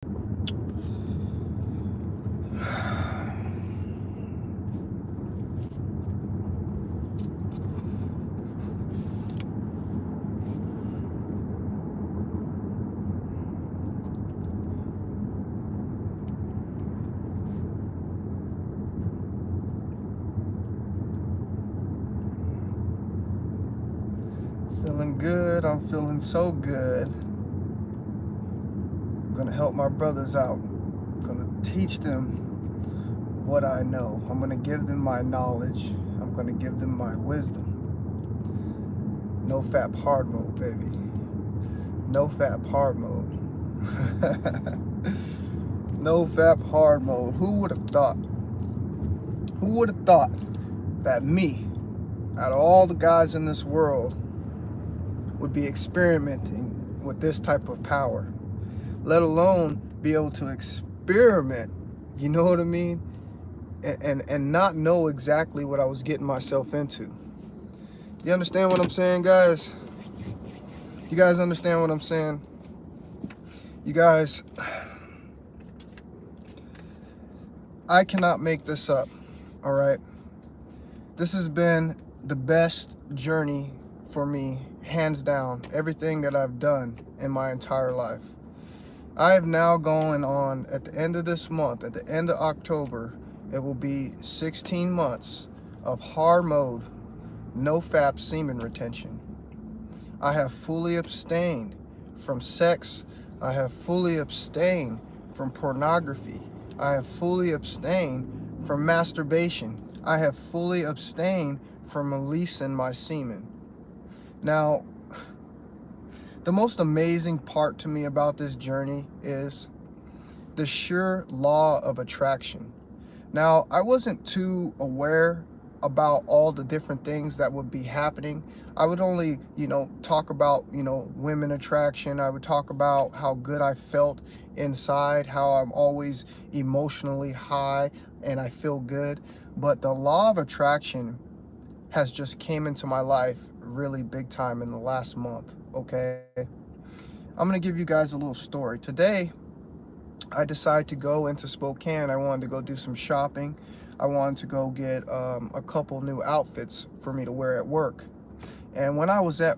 Feeling good. I'm feeling so good. I'm gonna help my brothers out. I'm gonna teach them what I know. I'm gonna give them my knowledge. I'm gonna give them my wisdom. No Fap hard mode, baby. No Fap hard mode. No Fap hard mode. Who would have thought? Who would have thought that me, out of all the guys in this world, would be experimenting with this type of power, let alone be able to experiment, you know what I mean, and not know exactly what I was getting myself into. You understand what I'm saying, guys? You guys understand what I'm saying? You guys, I cannot make this up, all right? This has been the best journey for me, hands down, everything that I've done in my entire life. I have now going on, at the end of this month, at the end of October, it will be 16 months of hard mode, no fap semen retention. I have fully abstained from sex. I have fully abstained from pornography. I have fully abstained from masturbation. I have fully abstained from releasing my semen. Now, the most amazing part to me about this journey is the sheer law of attraction. Now, I wasn't too aware about all the different things that would be happening. I would only, talk about, women attraction. I would talk about how good I felt inside, how I'm always emotionally high and I feel good. But the law of attraction has just came into my life really big time in the last month, okay? I'm gonna give you guys a little story. Today, I decided to go into Spokane. I wanted to go do some shopping. I wanted to go get a couple new outfits for me to wear at work. And when I was at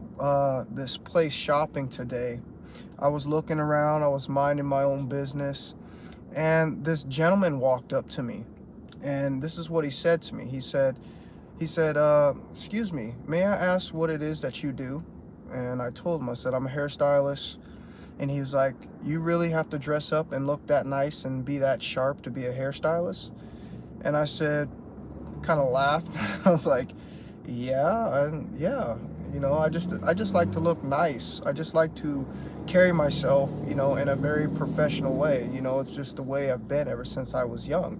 this place shopping today, I was looking around, I was minding my own business, and this gentleman walked up to me. And this is what he said to me. He said, excuse me, may I ask what it is that you do? And I told him, I said, I'm a hairstylist. And he was like, you really have to dress up and look that nice and be that sharp to be a hairstylist? And I said, kind of laughed. I was like, yeah, I just like to look nice. I just like to carry myself, in a very professional way. It's just the way I've been ever since I was young.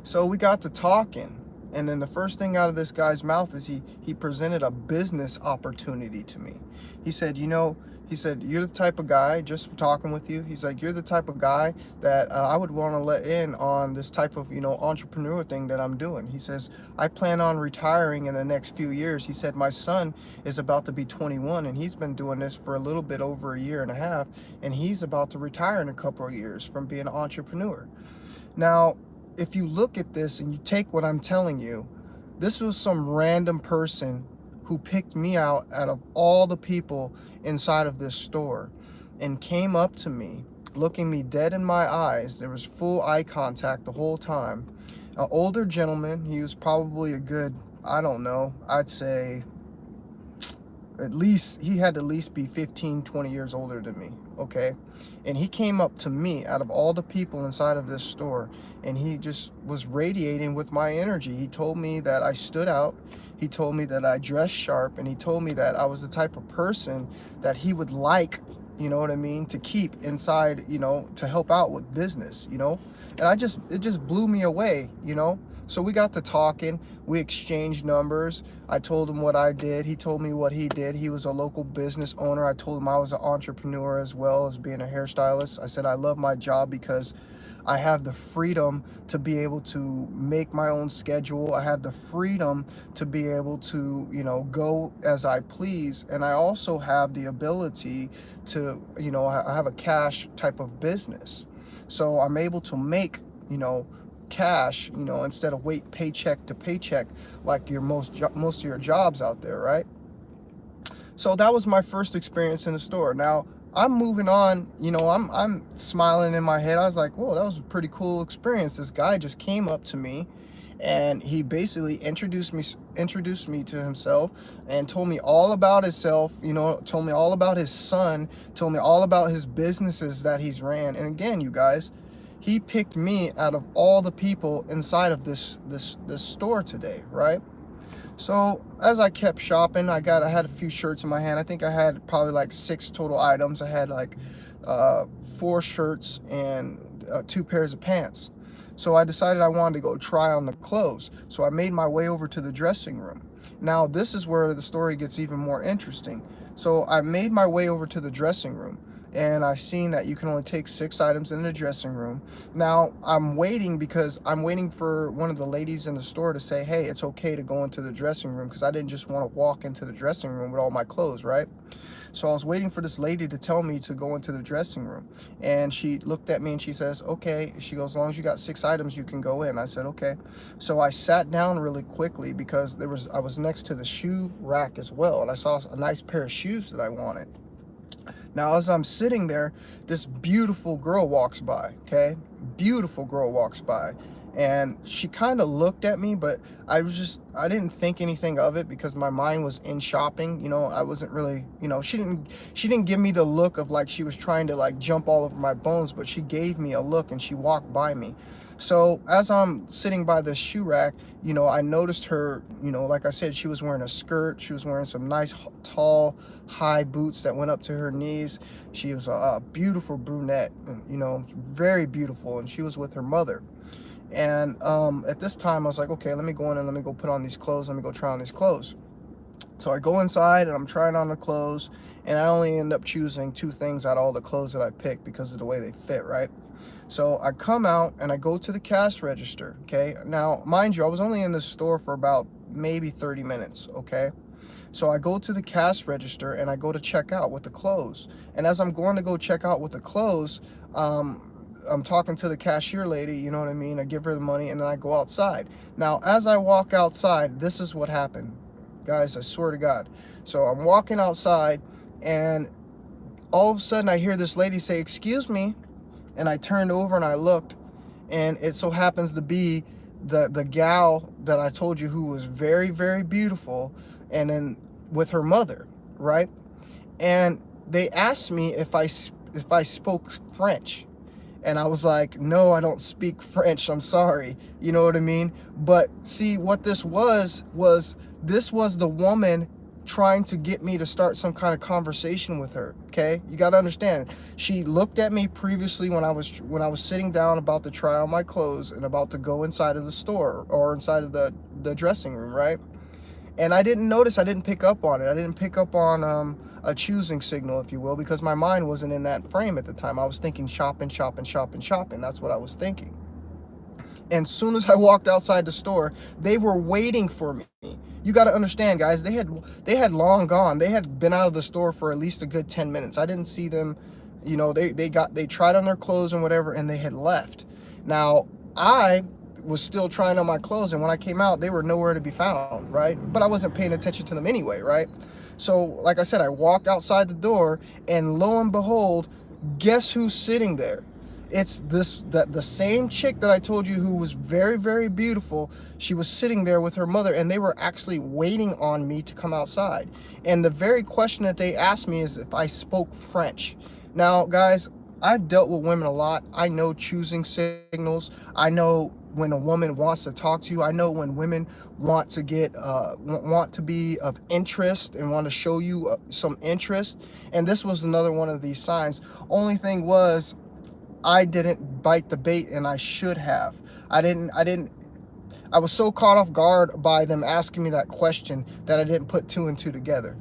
So we got to talking. And then the first thing out of this guy's mouth is he presented a business opportunity to me. He said, you're the type of guy, just for talking with you, he's like, you're the type of guy that I would want to let in on this type of, entrepreneur thing that I'm doing. He says, I plan on retiring in the next few years. He said, my son is about to be 21 and he's been doing this for a little bit over a year and a half. And he's about to retire in a couple of years from being an entrepreneur. Now, if you look at this and you take what I'm telling you, this was some random person who picked me out of all the people inside of this store and came up to me, looking me dead in my eyes. There was full eye contact the whole time. An older gentleman, he was probably a good, I don't know, I'd say he had to at least be 15, 20 years older than me, okay? And he came up to me out of all the people inside of this store, and he just was radiating with my energy. He told me that I stood out. He told me that I dressed sharp, and he told me that I was the type of person that he would like, to keep inside, to help out with business, and it just blew me away, So we got to talking, we exchanged numbers. I told him what I did. He told me what he did. He was a local business owner. I told him I was an entrepreneur as well as being a hairstylist. I said I love my job because I have the freedom to be able to make my own schedule. I have the freedom to be able to, go as I please. And I also have the ability to, I have a cash type of business. So I'm able to make, cash, instead of wait paycheck to paycheck like your most of your jobs out there, right? So that was my first experience in the store. Now I'm moving on, I'm smiling in my head. I was like, whoa, that was a pretty cool experience. This guy just came up to me and he basically introduced me to himself and told me all about himself, told me all about his son, told me all about his businesses that he's ran. And again, you guys, he picked me out of all the people inside of this store today, right? So as I kept shopping, I had a few shirts in my hand. I think I had probably like 6 total items. I had like 4 shirts and 2 pairs of pants. So I decided I wanted to go try on the clothes. So I made my way over to the dressing room. Now this is where the story gets even more interesting. So I made my way over to the dressing room, and I seen that you can only take 6 items in the dressing room. Now I'm waiting because I'm waiting for one of the ladies in the store to say, hey, it's okay to go into the dressing room, because I didn't just want to walk into the dressing room with all my clothes, right? So I was waiting for this lady to tell me to go into the dressing room, and she looked at me and she says, okay. She goes, as long as you got 6 items, you can go in. I said, okay. So I sat down really quickly because I was next to the shoe rack as well, and I saw a nice pair of shoes that I wanted. Now, as I'm sitting there, this beautiful girl walks by, okay? Beautiful girl walks by. And she kind of looked at me, but I didn't think anything of it because my mind was in shopping. I wasn't really, she didn't give me the look of like she was trying to like jump all over my bones, but she gave me a look and she walked by me. So as I'm sitting by the shoe rack, I noticed her, like I said, she was wearing a skirt. She was wearing some nice, tall, high boots that went up to her knees. She was a beautiful brunette, very beautiful. And she was with her mother. And at this time, I was like, okay, let me go in and let me go put on these clothes. Let me go try on these clothes. So I go inside and I'm trying on the clothes, and I only end up choosing 2 things out of all the clothes that I picked because of the way they fit, right? So I come out and I go to the cash register, okay? Now, mind you, I was only in the store for about maybe 30 minutes, okay? So I go to the cash register and I go to check out with the clothes. And as I'm going to go check out with the clothes, I'm talking to the cashier lady, you know what I mean? I give her the money and then I go outside. Now, as I walk outside, this is what happened. Guys, I swear to God. So I'm walking outside and all of a sudden I hear this lady say, excuse me. And I turned over and I looked, and it so happens to be the gal that I told you who was very, very beautiful, and then with her mother, right? And they asked me if I spoke French. And I was like, no, I don't speak French. I'm sorry. You know what I mean? But see, what this was the woman trying to get me to start some kind of conversation with her, okay? You got to understand. She looked at me previously when I was sitting down about to try on my clothes and about to go inside of the store or inside of the dressing room, right? And I didn't notice, I didn't pick up on it. I didn't pick up on a choosing signal, if you will, because my mind wasn't in that frame at the time. I was thinking shopping. That's what I was thinking. And as soon as I walked outside the store, they were waiting for me. You got to understand, guys, they had long gone. They had been out of the store for at least a good 10 minutes. I didn't see them, they tried on their clothes and whatever, and they had left. Now, I was still trying on my clothes, and when I came out, they were nowhere to be found, right? But I wasn't paying attention to them anyway, right? So, like I said, I walked outside the door, and lo and behold, guess who's sitting there? It's the same chick that I told you who was very, very beautiful. She was sitting there with her mother, and they were actually waiting on me to come outside. And the very question that they asked me is if I spoke French. Now, guys, I've dealt with women a lot. I know choosing signals. I know when a woman wants to talk to you. I know when women want to want to be of interest and want to show you some interest. And this was another one of these signs. Only thing was, I didn't bite the bait, and I should have. I was so caught off guard by them asking me that question that I didn't put 2 and 2 together.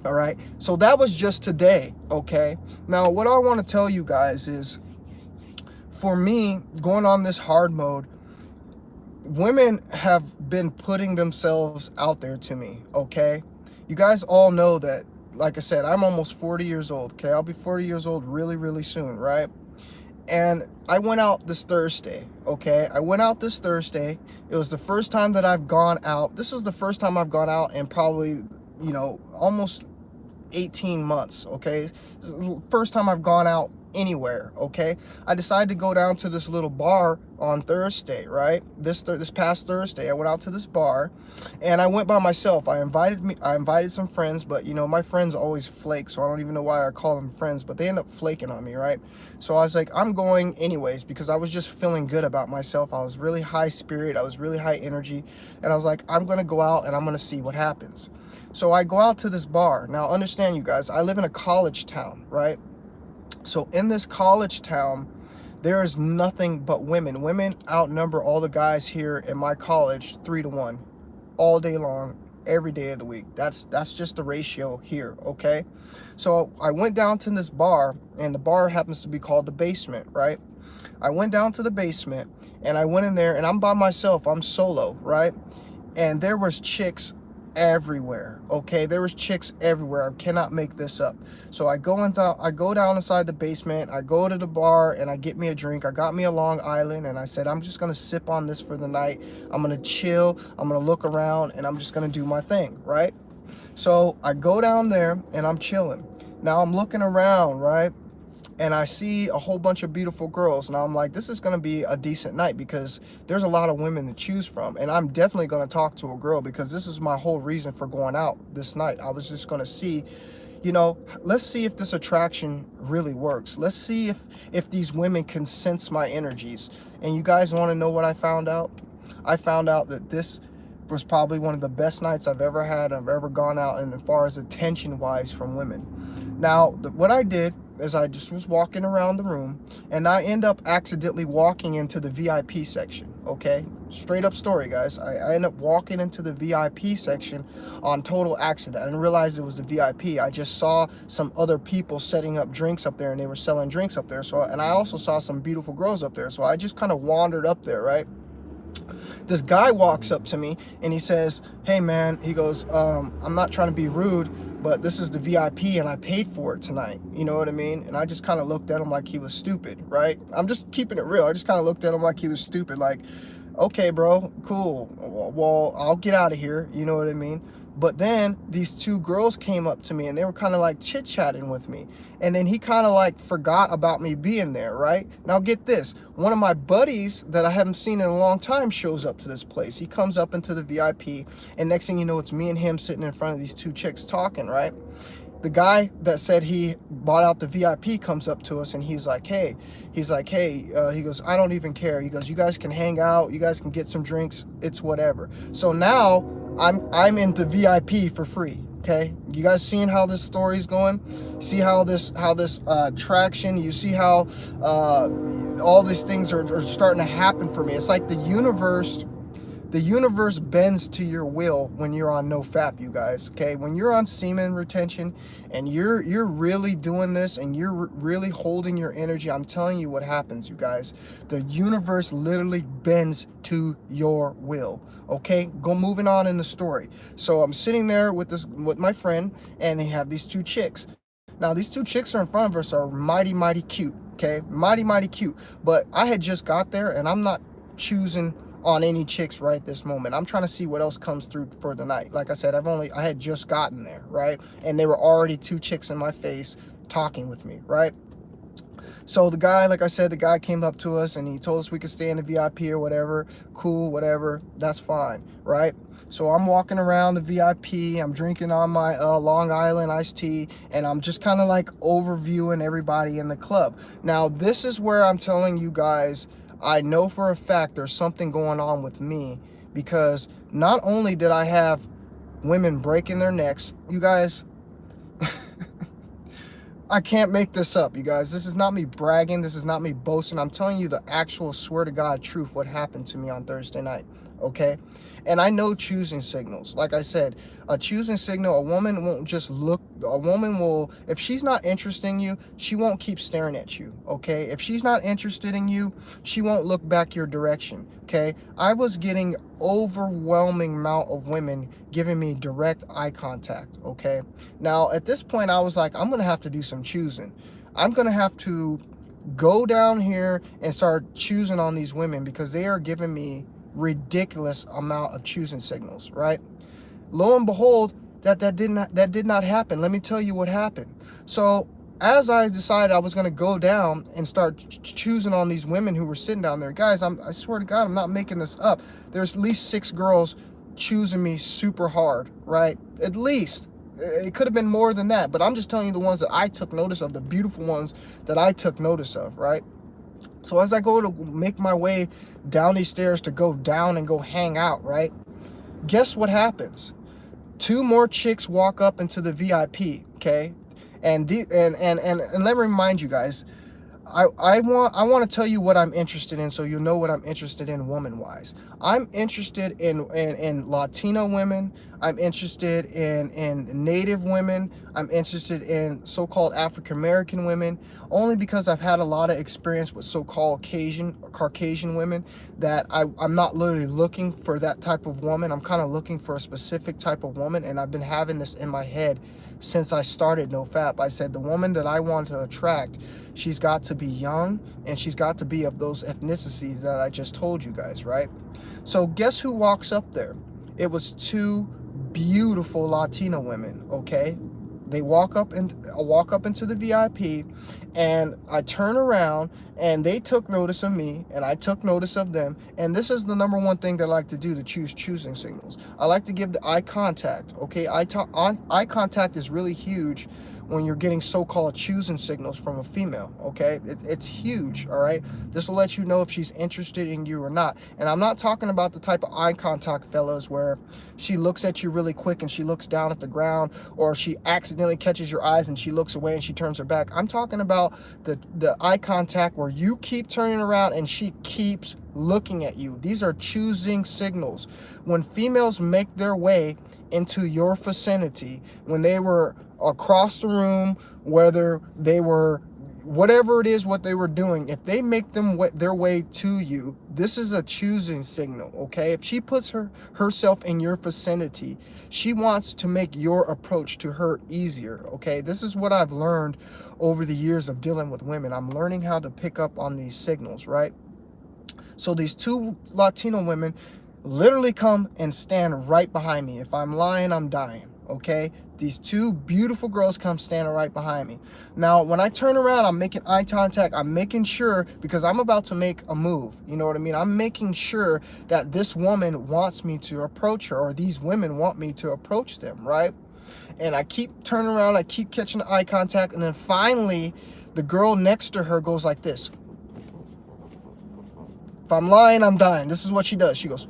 All right. So that was just today. Okay. Now, what I want to tell you guys is, for me, going on this hard mode, women have been putting themselves out there to me, okay? You guys all know that, like I said, I'm almost 40 years old, okay? I'll be 40 years old really, really soon, right? And I went out this Thursday, okay? I went out this Thursday. It was the first time that I've gone out. This was the first time I've gone out in probably, almost 18 months, okay? This is the first time I've gone out anywhere, okay? I decided to go down to this little bar on Thursday, right? This past Thursday, I went out to this bar, and I went by myself. I invited some friends, but my friends always flake, so I don't even know why I call them friends, but they end up flaking on me, right? So I was like, I'm going anyways, because I was just feeling good about myself. I was really high spirit, I was really high energy, and I was like, I'm gonna go out and I'm gonna see what happens. So I go out to this bar. Now understand, you guys, I live in a college town, right? So in this college town, there is nothing but women. Women outnumber all the guys here in my college 3-to-1, all day long, every day of the week. That's just the ratio here, okay? So I went down to this bar, and the bar happens to be called the Basement, right? I went down to the Basement, and I went in there, and I'm by myself. I'm solo, right? And there was chicks everywhere, okay? There was chicks everywhere. I cannot make this up. So I go down inside the basement, I go to the bar, and I get me a drink. I got me a Long Island, and I said, I'm just gonna sip on this for the night. I'm gonna chill, I'm gonna look around, and I'm just gonna do my thing, right? So I go down there, and I'm chilling. Now I'm looking around, right? And I see a whole bunch of beautiful girls. Now I'm like, this is gonna be a decent night, because there's a lot of women to choose from, and I'm definitely gonna talk to a girl, because this is my whole reason for going out this night. I was just gonna see, let's see if this attraction really works. Let's see if these women can sense my energies. And you guys want to know what I found out? I found out that this was probably one of the best nights I've ever had. I've ever gone out, and as far as attention wise from women. Now what I did is I just was walking around the room, and I end up accidentally walking into the VIP section, okay? Straight up story, guys. I end up walking into the VIP section on total accident. I didn't realize it was the VIP. I just saw some other people setting up drinks up there, and they were selling drinks up there. And I also saw some beautiful girls up there. So I just kind of wandered up there, right? This guy walks up to me, and he says, hey man, he goes, I'm not trying to be rude, but this is the VIP, and I paid for it tonight. You know what I mean? And I just kind of looked at him like he was stupid, right? I'm just keeping it real. I just kind of looked at him like he was stupid. Like, okay, bro, cool. Well, I'll get out of here. You know what I mean? But then these two girls came up to me, and they were kind of like chit-chatting with me. And then he kind of like forgot about me being there, right? Now get this. One of my buddies that I haven't seen in a long time shows up to this place. He comes up into the VIP, and next thing you know, it's me and him sitting in front of these two chicks talking, right? The guy that said he bought out the VIP comes up to us, and he's like, hey, he goes, I don't even care. He goes, you guys can hang out, you guys can get some drinks, it's whatever. So now I'm in the VIP for free. Okay, you guys seeing how this story's going? See how this traction, you see how all these things are starting to happen for me. It's like the universe bends to your will when you're on No Fap, you guys. Okay, when you're on semen retention and you're really doing this and you're really holding your energy, I'm telling you what happens, you guys. The universe literally bends to your will. Okay, moving on in the story. So I'm sitting there with my friend, and they have these two chicks. Now these two chicks are in front of us are mighty cute. Okay, mighty cute. But I had just got there, and I'm not choosing on any chicks right this moment. I'm trying to see what else comes through for the night. Like I said, I had just gotten there, right? And there were already two chicks in my face talking with me, right? So the guy, like I said, the guy came up to us, and he told us we could stay in the VIP or whatever. Cool, whatever, that's fine, right? So I'm walking around the VIP, I'm drinking on my Long Island iced tea, and I'm just kind of like overviewing everybody in the club. Now this is where I'm telling you guys, I know for a fact there's something going on with me, because not only did I have women breaking their necks, you guys, I can't make this up, you guys. This is not me bragging. This is not me boasting. I'm telling you the actual, swear to God, truth, what happened to me on Thursday night, okay? And I know choosing signals. Like I said, a choosing signal, a woman won't just look, a woman will, if she's not interested in you, she won't keep staring at you, okay? If she's not interested in you, she won't look back your direction, okay? I was getting overwhelming amount of women giving me direct eye contact, okay? Now, at this point, I was like, I'm gonna have to do some choosing. I'm gonna have to go down here and start choosing on these women because they are giving me ridiculous amount of choosing signals, right? Lo and behold, that did not happen. Let me tell you what happened. So as I decided I was going to go down and start choosing on these women who were sitting down there, guys, I swear to God, I'm not making this up. There's at least 6 girls choosing me super hard, right? At least. It could have been more than that, but I'm just telling you the ones that I took notice of, the beautiful ones that I took notice of, right? So as I go to make my way down these stairs to go down and go hang out, right? Guess what happens? 2 more chicks walk up into the VIP, okay? And let me remind you guys, I want to tell you what I'm interested in so you'll know what I'm interested in woman-wise. I'm interested in Latino women. I'm interested in Native women. I'm interested in so-called African-American women, only because I've had a lot of experience with so-called Caucasian women that I'm not literally looking for that type of woman. I'm kind of looking for a specific type of woman, and I've been having this in my head since I started No Fap. I said the woman that I want to attract, she's got to be young and she's got to be of those ethnicities that I just told you guys, right? So guess who walks up there? It was 2 beautiful Latino women, okay? They walk up into the VIP, and I turn around and they took notice of me and I took notice of them. And this is the number one thing that I like to do to choosing signals. I like to give the eye contact, okay? Eye contact is really huge when you're getting so-called choosing signals from a female, okay? It's huge, all right? This will let you know if she's interested in you or not. And I'm not talking about the type of eye contact, fellas, where she looks at you really quick and she looks down at the ground, or she accidentally catches your eyes and she looks away and she turns her back. I'm talking about the eye contact where you keep turning around and she keeps looking at you. These are choosing signals. When females make their way into your vicinity, when they were across the room, whether they were whatever it is what they were doing, if they make their way to you, this is a choosing signal, okay? If she puts herself in your vicinity, she wants to make your approach to her easier, okay? This is what I've learned over the years of dealing with women. I'm learning how to pick up on these signals, right? So these 2 Latino women literally come and stand right behind me. If I'm lying, I'm dying, okay? These 2 beautiful girls come standing right behind me. Now, when I turn around, I'm making eye contact. I'm making sure, because I'm about to make a move. You know what I mean? I'm making sure that this woman wants me to approach her, or these women want me to approach them, right? And I keep turning around. I keep catching the eye contact. And then finally, the girl next to her goes like this. If I'm lying, I'm dying. This is what she does. She goes.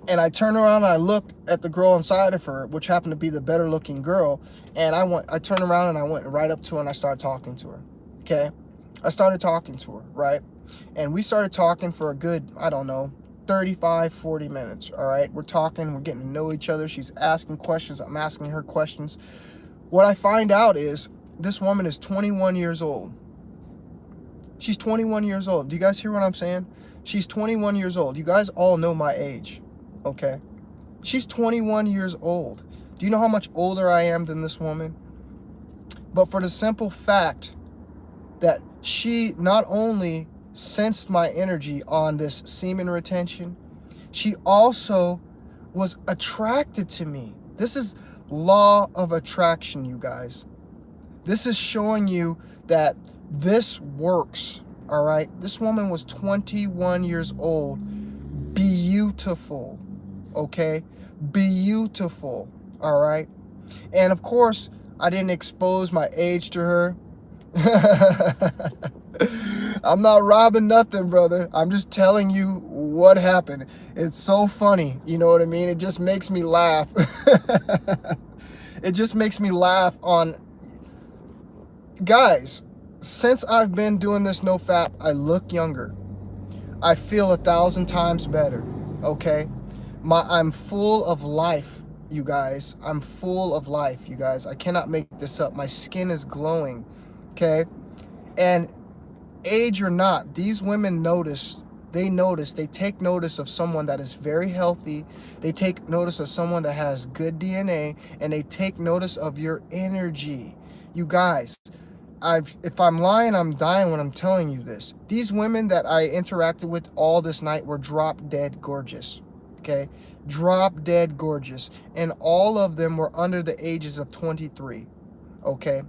And I turn around and I look at the girl inside of her, which happened to be the better looking girl. And I turned around and I went right up to her and I started talking to her. Okay. I started talking to her, right? And we started talking for a good, I don't know, 35, 40 minutes. All right. We're talking, we're getting to know each other. She's asking questions. I'm asking her questions. What I find out is this woman is 21 years old. She's 21 years old. Do you guys hear what I'm saying? She's 21 years old. You guys all know my age. Okay, she's 21 years old. Do you know how much older I am than this woman? But for the simple fact that she not only sensed my energy on this semen retention, she also was attracted to me. This is law of attraction, you guys. This is showing you that this works, all right? This woman was 21 years old, beautiful. Okay, beautiful, all right? And of course, I didn't expose my age to her. I'm not robbing nothing, brother. I'm just telling you what happened. It's so funny, you know what I mean? It just makes me laugh. It just makes me laugh on... Guys, since I've been doing this No Fap, I look younger. I feel 1,000 times better, okay? I'm full of life, you guys. I'm full of life, you guys. I cannot make this up. My skin is glowing, okay? And age or not, these women notice. They take notice of someone that is very healthy. They take notice of someone that has good DNA, and they take notice of your energy. You guys, if I'm lying, I'm dying when I'm telling you this. These women that I interacted with all this night were drop dead gorgeous, okay? Drop dead gorgeous. And all of them were under the ages of 23, okay?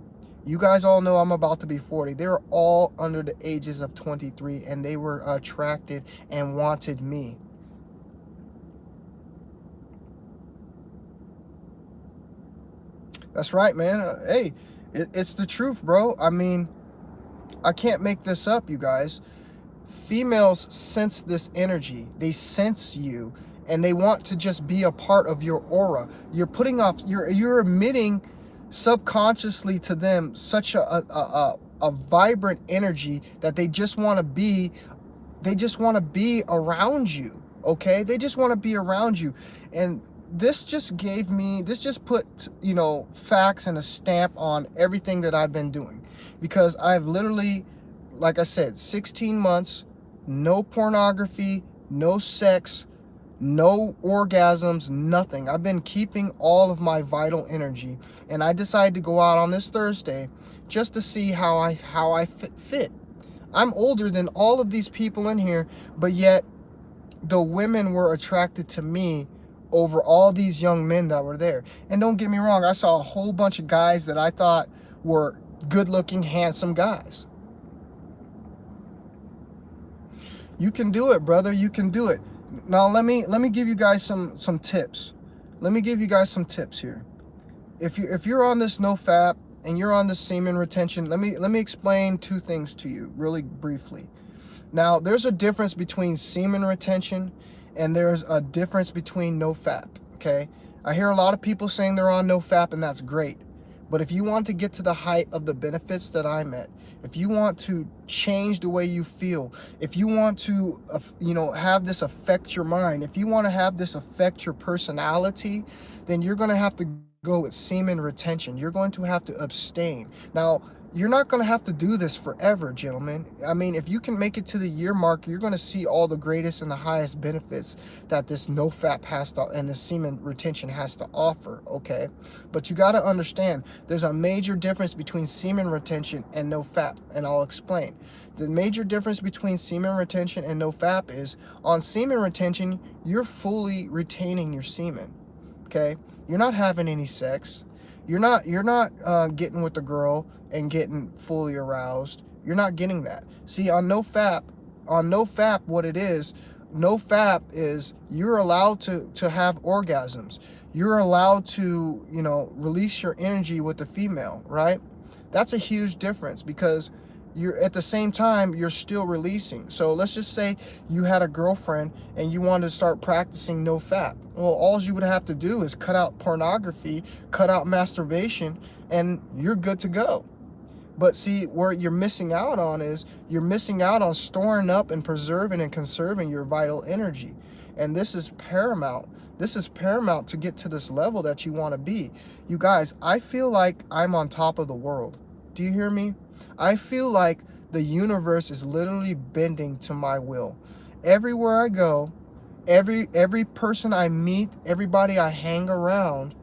You guys all know I'm about to be 40. They were all under the ages of 23, and they were attracted and wanted me. That's right, man. Hey, it's the truth, bro. I mean, I can't make this up, you guys. Females sense this energy. They sense you, and they want to just be a part of your aura. You're putting off, you're emitting subconsciously to them such a vibrant energy that they just want to be around you, okay? They just want to be around you. And this just put, you know, facts and a stamp on everything that I've been doing, because I've literally, like I said, 16 months, no pornography, no sex, no orgasms, nothing. I've been keeping all of my vital energy, and I decided to go out on this Thursday just to see how I fit. I'm older than all of these people in here, but yet the women were attracted to me over all these young men that were there. And don't get me wrong, I saw a whole bunch of guys that I thought were good-looking, handsome guys. You can do it, brother. You can do it. Now let me give you guys some tips. Let me give you guys some tips here. If you're on this no fap and you're on this semen retention, let me explain two things to you really briefly. Now, there's a difference between semen retention and there's a difference between no fap, okay? I hear a lot of people saying they're on no fap, and that's great. But if you want to get to the height of the benefits that I'm at, if you want to change the way you feel, if you want to, you know, have this affect your mind, if you want to have this affect your personality, then you're going to have to go with semen retention. You're going to have to abstain. Now, you're not going to have to do this forever, gentlemen. I mean, if you can make it to the year mark, you're going to see all the greatest and the highest benefits that this no fap has to, and the semen retention has to offer, okay? But you got to understand, there's a major difference between semen retention and no fap, and I'll explain. The major difference between semen retention and no fap is, on semen retention, you're fully retaining your semen, okay? You're not having any sex. You're not getting with the girl and getting fully aroused. You're not getting that. See, on no fap, what it is, no fap is you're allowed to have orgasms. You're allowed to, you know, release your energy with the female, right? That's a huge difference, because you're at the same time you're still releasing. So let's just say you had a girlfriend and you wanted to start practicing no fap. Well, all you would have to do is cut out pornography, cut out masturbation, and you're good to go. But see, where you're missing out on is you're missing out on storing up and preserving and conserving your vital energy. And this is paramount. This is paramount to get to this level that you want to be. You guys, I feel like I'm on top of the world. Do you hear me? I feel like the universe is literally bending to my will. Everywhere I go, every person I meet, everybody I hang around,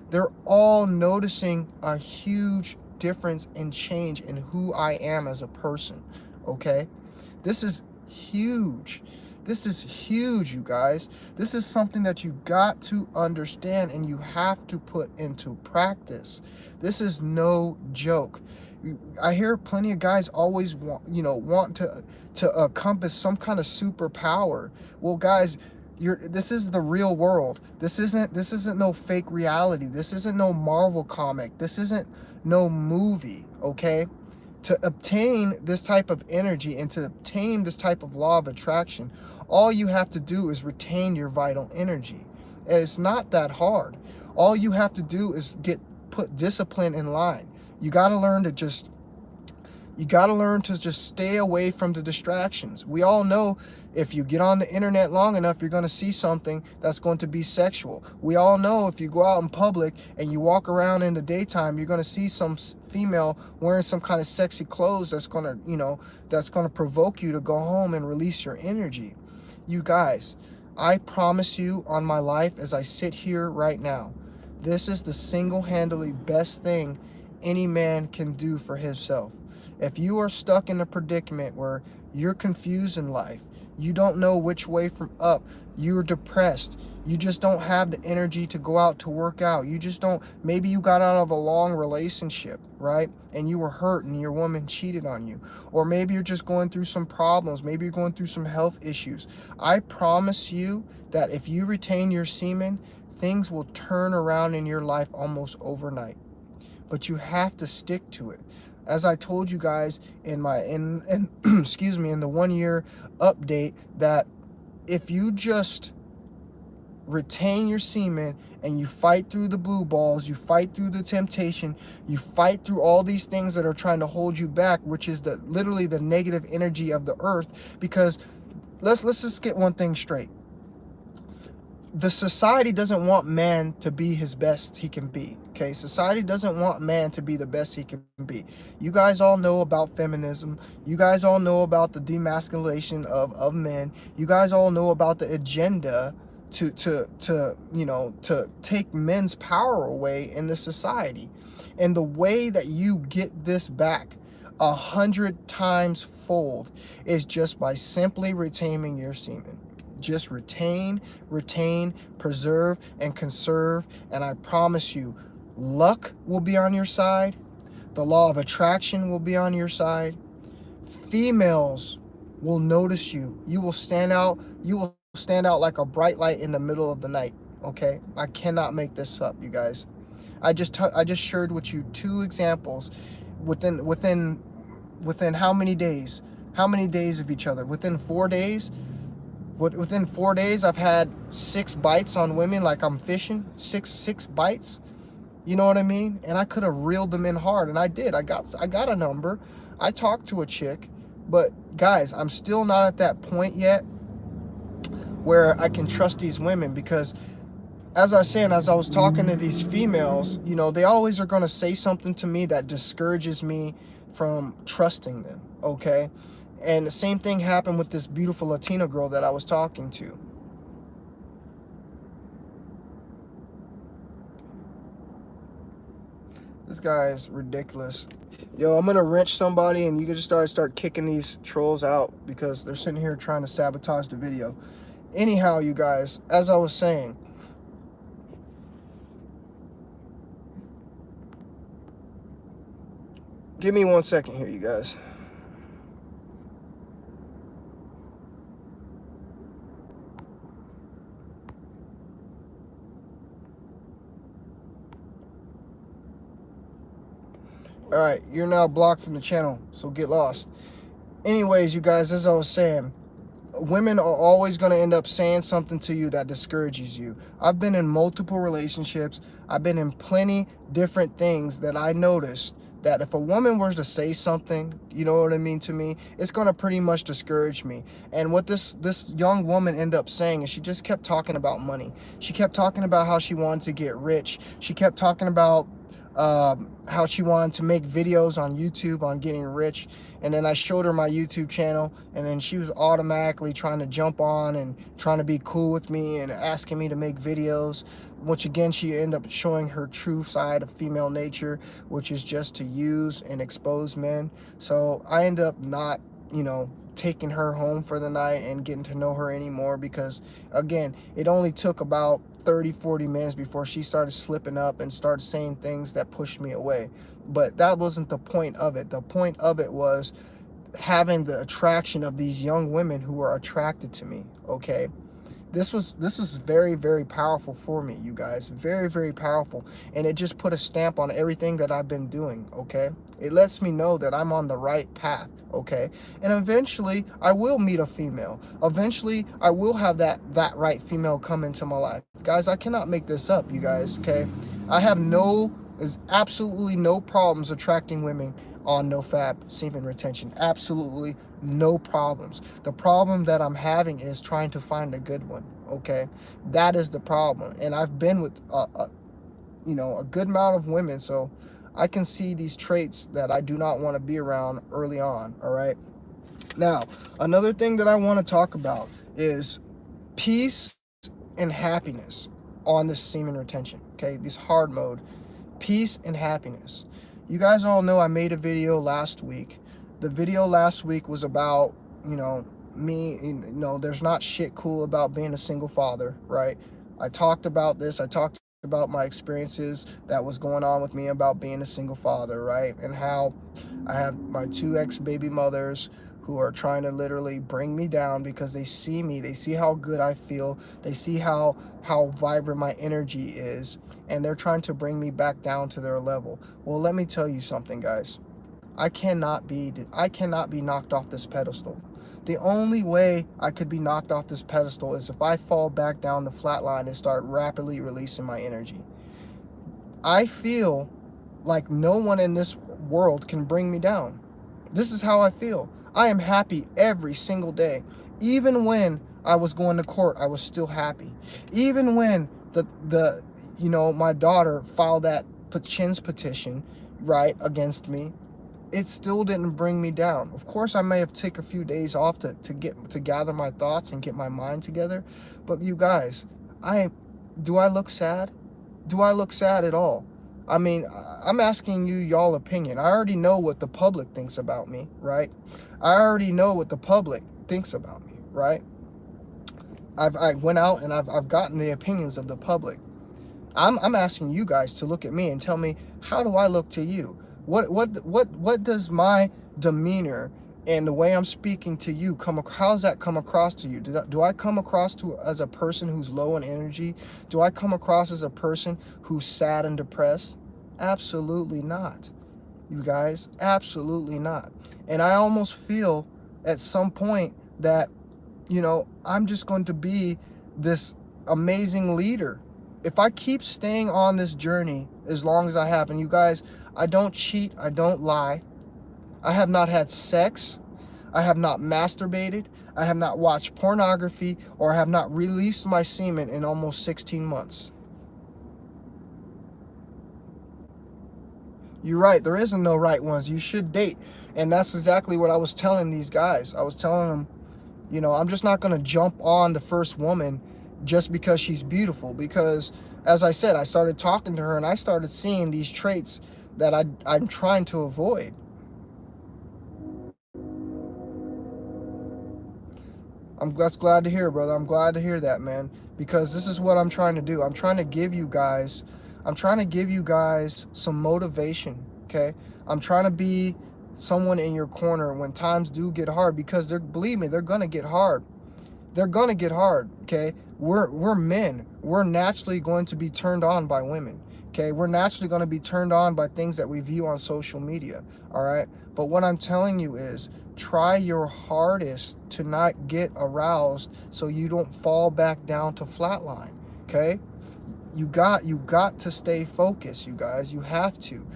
they're all noticing a huge difference and change in who I am as a person, okay? This is huge. This is huge, you guys. This is something that you got to understand and you have to put into practice. This is no joke. I hear plenty of guys always want to accomplish some kind of superpower. Well, guys, this is the real world. This isn't no fake reality. This isn't no Marvel comic. This isn't no movie, okay? To obtain this type of energy and to obtain this type of law of attraction, all you have to do is retain your vital energy. And it's not that hard. All you have to do is put discipline in line. You got to learn to just You got to learn to just stay away from the distractions. We all know if you get on the internet long enough, you're going to see something that's going to be sexual. We all know if you go out in public and you walk around in the daytime, you're going to see some female wearing some kind of sexy clothes that's going to, that's going to provoke you to go home and release your energy. You guys, I promise you on my life as I sit here right now, this is the single-handedly best thing any man can do for himself. If you are stuck in a predicament where you're confused in life, you don't know which way from up, you're depressed, you just don't have the energy to go out to work out, you just don't, maybe you got out of a long relationship, right? And you were hurt and your woman cheated on you. Or maybe you're just going through some problems, maybe you're going through some health issues. I promise you that if you retain your semen, things will turn around in your life almost overnight. But you have to stick to it. As I told you guys in my excuse me, in the 1 year update, that if you just retain your semen and you fight through the blue balls, you fight through the temptation, you fight through all these things that are trying to hold you back, which is literally the negative energy of the earth. Because let's just get one thing straight. The society doesn't want man to be his best he can be. Okay, society doesn't want man to be the best he can be. You guys all know about feminism. You guys all know about the demasculation of men. You guys all know about the agenda to take men's power away in the society. And the way that you get this back 100 times fold is just by simply retaining your semen. Just retain, preserve, and conserve. And I promise you, luck will be on your side. The law of attraction will be on your side. Females will notice you. You will stand out. You will stand out like a bright light in the middle of the night. Okay? I cannot make this up, you guys. I just shared with you 2 examples within how many days? How many days of each other? Within 4 days? Within 4 days, I've had 6 bites on women like I'm fishing. Six bites. You know what I mean? And I could have reeled them in hard, and I did. I got a number. I talked to a chick, but guys, I'm still not at that point yet where I can trust these women, because as I was saying, as I was talking to these females, they always are going to say something to me that discourages me from trusting them. Okay? And the same thing happened with this beautiful Latina girl that I was talking to. This guy is ridiculous. Yo, I'm going to wrench somebody and you can just start kicking these trolls out because they're sitting here trying to sabotage the video. Anyhow, you guys, as I was saying, give me 1 second here, you guys. Alright, you're now blocked from the channel, so get lost. Anyways, you guys, as I was saying, women are always going to end up saying something to you that discourages you. I've been in multiple relationships. I've been in plenty different things that I noticed that if a woman were to say something, you know what I mean, to me, it's going to pretty much discourage me. And what this young woman ended up saying is she just kept talking about money. She kept talking about how she wanted to get rich. She kept talking about how she wanted to make videos on YouTube on getting rich. And then I showed her my YouTube channel, and then she was automatically trying to jump on and trying to be cool with me and asking me to make videos, which again, she ended up showing her true side of female nature, which is just to use and expose men. So I ended up not, taking her home for the night and getting to know her anymore, because again, it only took about 30-40 minutes before she started slipping up and started saying things that pushed me away. But that wasn't the point of it. The point of it was having the attraction of these young women who were attracted to me. Okay, this was very, very powerful for me, you guys. Very, very powerful. And it just put a stamp on everything that I've been doing. Okay, it lets me know that I'm on the right path. Okay, and eventually I will meet a female. Eventually I will have that right female come into my life. Guys, I cannot make this up, you guys. Okay, there's absolutely no problems attracting women. on No Fap Semen Retention. Absolutely no problems. The problem that I'm having is trying to find a good one, okay? That is the problem. And I've been with a good amount of women, so I can see these traits that I do not want to be around early on, all right? Now, another thing that I want to talk about is peace and happiness on this semen retention, okay? This hard mode, peace and happiness. You guys all know I made a video last week. The video last week was about, me, there's not shit cool about being a single father, right? I talked about this. I talked about my experiences that was going on with me about being a single father, right? And how I have my 2 ex-baby mothers who are trying to literally bring me down because they see me, they see how good I feel, they see how vibrant my energy is, and they're trying to bring me back down to their level. Well, let me tell you something, guys. I cannot be knocked off this pedestal. The only way I could be knocked off this pedestal is if I fall back down the flat line and start rapidly releasing my energy. I feel like no one in this world can bring me down. This is how I feel. I am happy every single day. Even when I was going to court, I was still happy. Even when my daughter filed that Pachin's petition, right, against me, it still didn't bring me down. Of course, I may have taken a few days off to gather my thoughts and get my mind together. But you guys, do I look sad? Do I look sad at all? I mean, I'm asking you y'all opinion. I already know what the public thinks about me, right? I already know what the public thinks about me, right? I went out and I've gotten the opinions of the public. I'm asking you guys to look at me and tell me, how do I look to you? What does my demeanor and the way I'm speaking to you how does that come across to you? Do I come across as a person who's low in energy? Do I come across as a person who's sad and depressed? Absolutely not, you guys, absolutely not. And I almost feel at some point that, I'm just going to be this amazing leader. If I keep staying on this journey as long as I have, and you guys, I don't cheat, I don't lie, I have not had sex, I have not masturbated, I have not watched pornography, or I have not released my semen in almost 16 months. You're right, there isn't no right ones. You should date. And that's exactly what I was telling these guys. I was telling them, I'm just not going to jump on the first woman just because she's beautiful. Because, as I said, I started talking to her and I started seeing these traits that I'm trying to avoid. That's glad to hear, brother. I'm glad to hear that, man. Because this is what I'm trying to do. I'm trying to give you guys some motivation, okay? I'm trying to be someone in your corner when times do get hard, because believe me, they're gonna get hard. They're gonna get hard, okay? We're men. We're naturally going to be turned on by women, okay? We're naturally going to be turned on by things that we view on social media, all right? But what I'm telling you is, try your hardest to not get aroused so you don't fall back down to flatline, okay? You got to stay focused, you guys. You have to.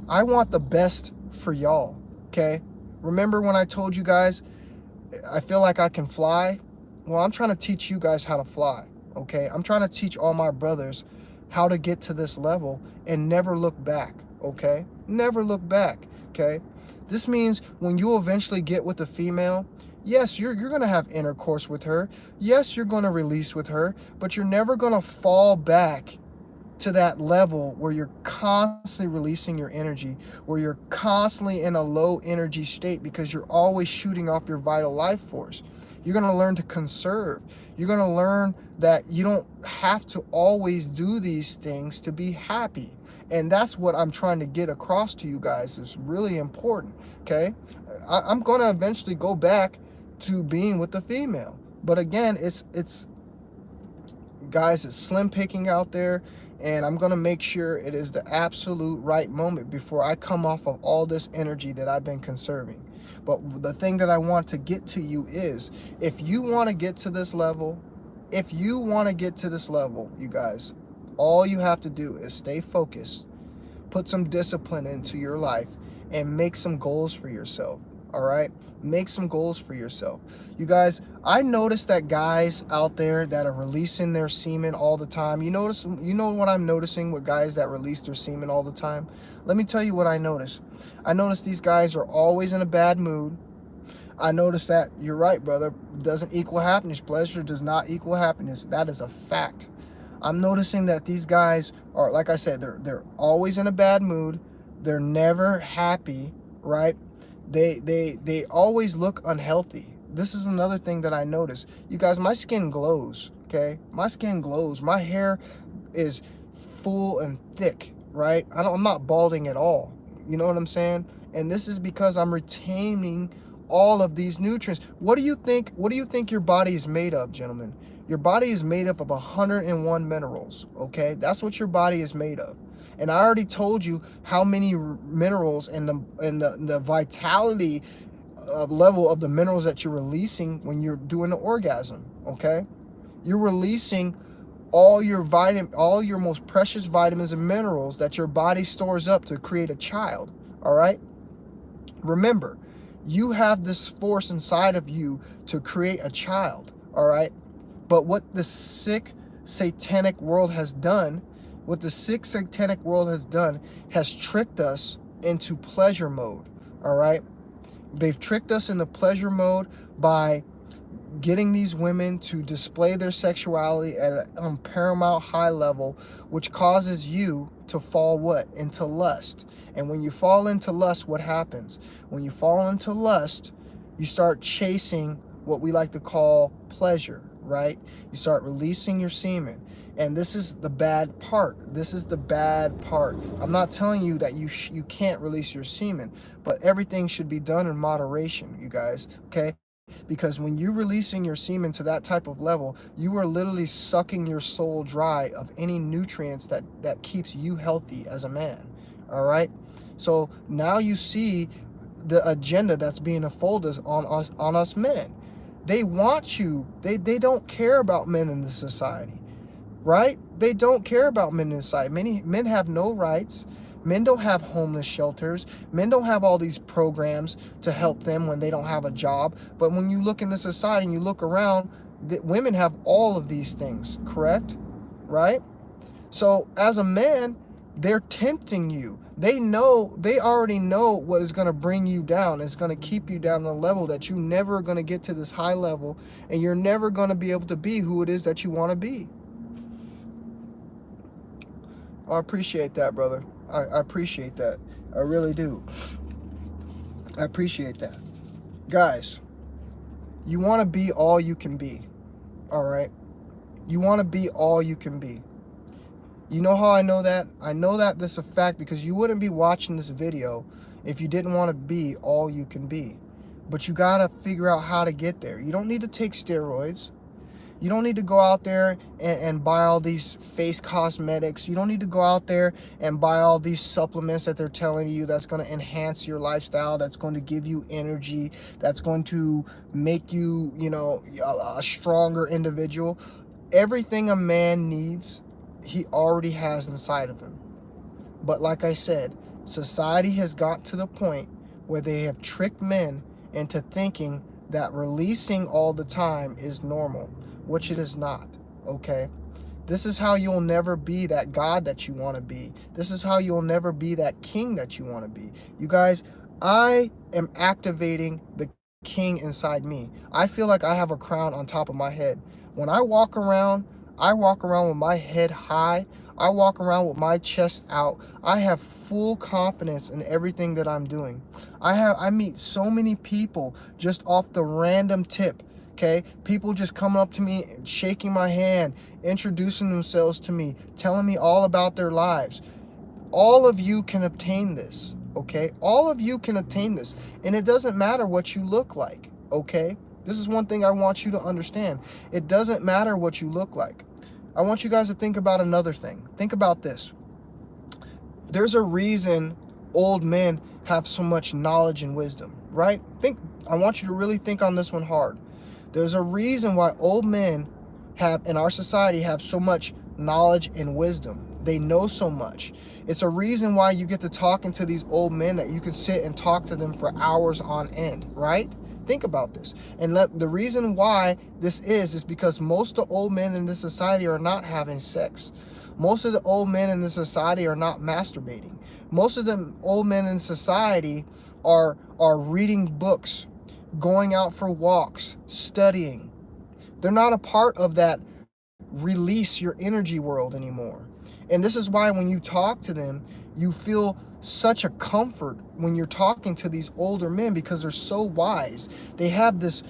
I want the best for y'all, okay? Remember when I told you guys I feel like I can fly? Well, I'm trying to teach you guys how to fly, okay? I'm trying to teach all my brothers how to get to this level and never look back, okay? Never look back, okay? This means when you eventually get with a female, yes, you're going to have intercourse with her. Yes, you're going to release with her, but you're never going to fall back to that level where you're constantly releasing your energy, where you're constantly in a low energy state because you're always shooting off your vital life force. You're going to learn to conserve. You're going to learn that you don't have to always do these things to be happy. And that's what I'm trying to get across to you guys. It's really important, okay? I'm going to eventually go back to being with the female. But again, it's guys, it's slim picking out there. And I'm going to make sure it is the absolute right moment before I come off of all this energy that I've been conserving. But the thing that I want to get to you is, if you want to get to this level, you guys, all you have to do is stay focused, put some discipline into your life, and make some goals for yourself. All right, make some goals for yourself. You guys, I noticed that guys out there that are releasing their semen all the time. You know what I'm noticing with guys that release their semen all the time? Let me tell you what I notice. I notice these guys are always in a bad mood. I notice that, you're right, brother, doesn't equal happiness. Pleasure does not equal happiness. That is a fact. I'm noticing that these guys are, like I said, they're always in a bad mood. They're never happy, right? They always look unhealthy. This is another thing that I notice. You guys, my skin glows, okay? My skin glows. My hair is full and thick, right? I'm not balding at all. You know what I'm saying? And this is because I'm retaining all of these nutrients. What do you think your body is made of, gentlemen? Your body is made up of 101 minerals, okay? That's what your body is made of. And I already told you how many minerals and the vitality level of the minerals that you're releasing when you're doing the orgasm, okay? You're releasing all your most precious vitamins and minerals that your body stores up to create a child, all right? Remember, you have this force inside of you to create a child, all right? But what the sick satanic world has done, has tricked us into pleasure mode, all right? They've tricked us into pleasure mode by getting these women to display their sexuality at a paramount high level, which causes you to fall what? Into lust. And when you fall into lust, what happens? When you fall into lust, you start chasing what we like to call pleasure, right? You start releasing your semen. And this is the bad part. This is the bad part. I'm not telling you that you can't release your semen, but everything should be done in moderation, you guys, okay? Because when you're releasing your semen to that type of level, you are literally sucking your soul dry of any nutrients that keeps you healthy as a man, all right? So now you see the agenda that's being unfolded on us men. They want you. They don't care about men in the society, right? They don't care about men in the society. Many men have no rights. Men don't have homeless shelters. Men don't have all these programs to help them when they don't have a job. But when you look in the society and you look around, women have all of these things, correct? Right? So as a man, they're tempting you. They already know what is going to bring you down. It's going to keep you down on a level that you never are going to get to this high level, and you're never going to be able to be who it is that you want to be. I appreciate that, brother. I appreciate that. I really do. I appreciate that. Guys, you want to be all you can be, all right? You want to be all you can be. You know how I know that? I know that this is a fact because you wouldn't be watching this video if you didn't want to be all you can be. But you got to figure out how to get there. You don't need to take steroids. You don't need to go out there and buy all these face cosmetics. You don't need to go out there and buy all these supplements that they're telling you that's going to enhance your lifestyle, that's going to give you energy, that's going to make you, a stronger individual. Everything a man needs, he already has inside of him. But like I said, society has got to the point where they have tricked men into thinking that releasing all the time is normal, which it is not, okay? This is how you'll never be that God that you want to be. This is how you'll never be that king that you want to be. You guys, I am activating the king inside me. I feel like I have a crown on top of my head. When I walk around with my head high. I walk around with my chest out. I have full confidence in everything that I'm doing. I meet so many people just off the random tip, okay? People just coming up to me, shaking my hand, introducing themselves to me, telling me all about their lives. All of you can obtain this, okay? All of you can obtain this. And it doesn't matter what you look like, okay? This is one thing I want you to understand. It doesn't matter what you look like. I want you guys to think about another thing. Think about this. There's a reason old men have so much knowledge and wisdom, right? I want you to really think on this one hard. There's a reason why old men in our society have so much knowledge and wisdom. They know so much. It's a reason why you get to talking to these old men that you can sit and talk to them for hours on end, right? Think about this. And the reason why this is because most of the old men in this society are not having sex. Most of the old men in this society are not masturbating. Most of the old men in society are reading books, going out for walks, studying. They're not a part of that release your energy world anymore. And this is why when you talk to them, you feel such a comfort when you're talking to these older men, because they're so wise. They have this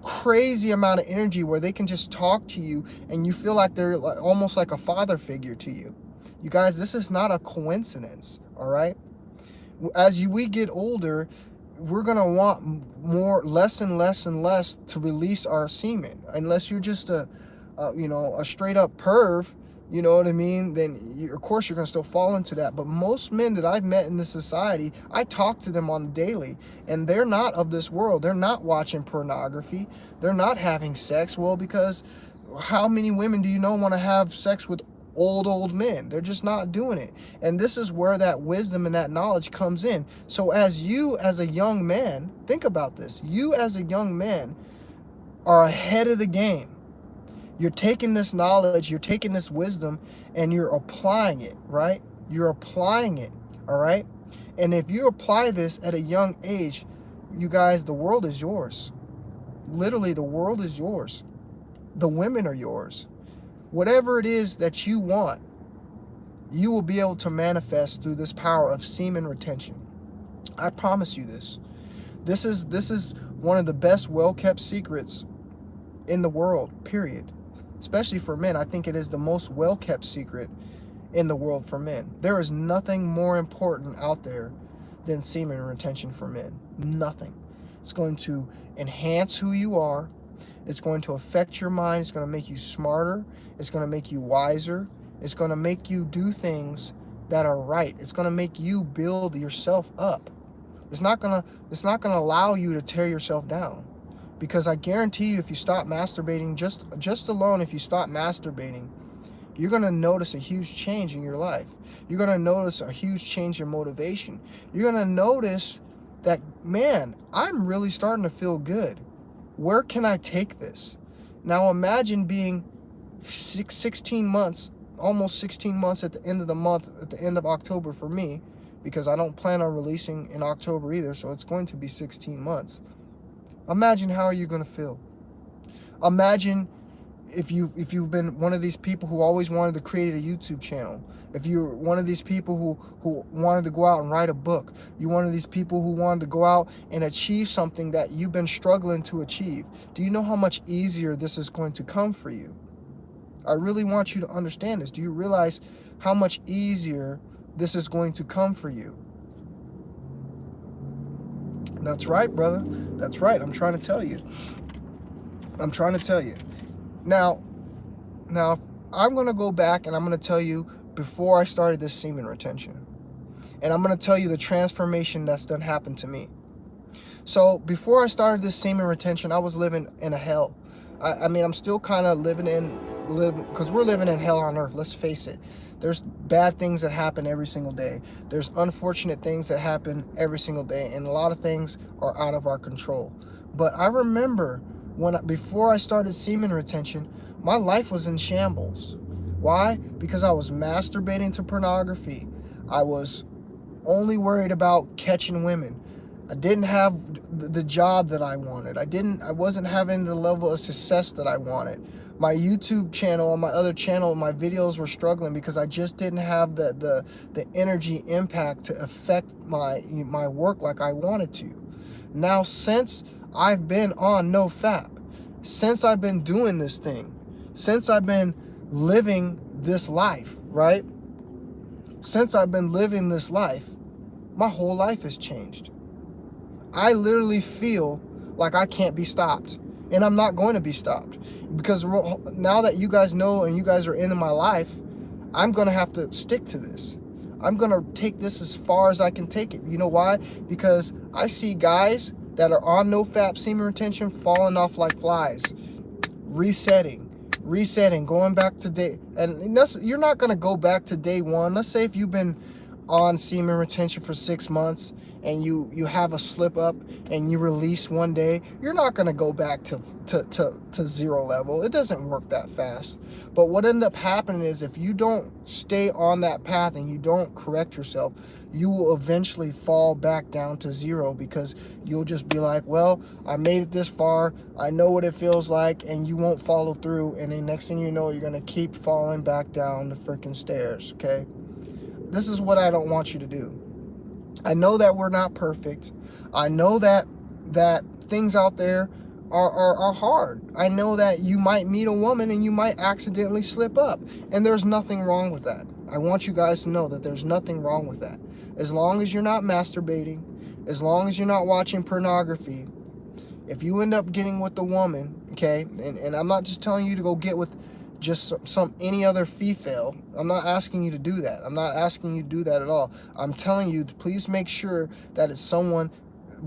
crazy amount of energy where they can just talk to you and you feel like they're almost like a father figure to you. You guys, this is not a coincidence, all right? As we get older, we're gonna want less and less to release our semen. Unless you're just a straight up perv, you know what I mean? Then of course you're gonna still fall into that. But most men that I've met in this society, I talk to them on a daily, and they're not of this world. They're not watching pornography. They're not having sex. Well, because how many women do you know want to have sex with old men? They're just not doing it. And this is where that wisdom and that knowledge comes in. So as a young man, think about this. You as a young man are ahead of the game. You're taking this knowledge, you're taking this wisdom, and you're applying it, right? You're applying it, all right? And if you apply this at a young age, you guys, the world is yours. Literally, the world is yours. The women are yours. Whatever it is that you want, you will be able to manifest through this power of semen retention. I promise you this. This is one of the best well-kept secrets in the world, period. Especially for men. I think it is the most well-kept secret in the world for men. There is nothing more important out there than semen retention for men. Nothing. It's going to enhance who you are. It's going to affect your mind. It's going to make you smarter. It's going to make you wiser. It's going to make you do things that are right. It's going to make you build yourself up. It's not going to allow you to tear yourself down. Because I guarantee you, if you stop masturbating, just alone, if you stop masturbating, you're going to notice a huge change in your life. You're going to notice a huge change in motivation. You're going to notice that, man, I'm really starting to feel good. Where can I take this? Now imagine being 16 months, almost 16 months at the end of the month, at the end of October for me, because I don't plan on releasing in October either, so it's going to be 16 months. Imagine how are you going to feel. Imagine if you've been one of these people who always wanted to create a YouTube channel. If you're one of these people who wanted to go out and write a book. You're one of these people who wanted to go out and achieve something that you've been struggling to achieve. Do you know how much easier this is going to come for you? I really want you to understand this. Do you realize how much easier this is going to come for you? That's right, brother. That's right. I'm trying to tell you. I'm trying to tell you. Now, I'm going to go back and I'm going to tell you before I started this semen retention. And I'm going to tell you the transformation that's done happened to me. So before I started this semen retention, I was living in a hell. I mean, I'm still kind of because we're living in hell on earth. Let's face it. There's bad things that happen every single day. There's unfortunate things that happen every single day. And a lot of things are out of our control. But I remember before I started semen retention, my life was in shambles. Why? Because I was masturbating to pornography. I was only worried about catching women. I didn't have the job that I wanted. I wasn't having the level of success that I wanted. My YouTube channel and my other channel, my videos were struggling because I just didn't have the energy impact to affect my work like I wanted to. Now, since I've been on No Fap, since I've been doing this thing, since I've been living this life, right? Since I've been living this life, my whole life has changed. I literally feel like I can't be stopped. And I'm not going to be stopped. Because now that you guys know and you guys are into my life, I'm going to have to stick to this. I'm going to take this as far as I can take it. You know why? Because I see guys that are on No Fap Semen Retention falling off like flies. Resetting, resetting, going back to day, and you're not going to go back to day one. Let's say if you've been on semen retention for 6 months and you have a slip up and you release one day, you're not going to go back to zero level. It doesn't work that fast. But what ended up happening is if you don't stay on that path and you don't correct yourself, you will eventually fall back down to zero, because you'll just be like, well, I made it this far, I know what it feels like, and you won't follow through, and then next thing you know, you're going to keep falling back down the freaking stairs, okay? This is what I don't want you to do. I know that we're not perfect. I know that things out there are hard. I know that you might meet a woman and you might accidentally slip up, and there's nothing wrong with that. I want you guys to know that there's nothing wrong with that. As long as you're not masturbating, as long as you're not watching pornography, if you end up getting with a woman, okay, and I'm not just telling you to go get with just any other female. I'm not asking you to do that. I'm not asking you to do that at all. I'm telling you to please make sure that it's someone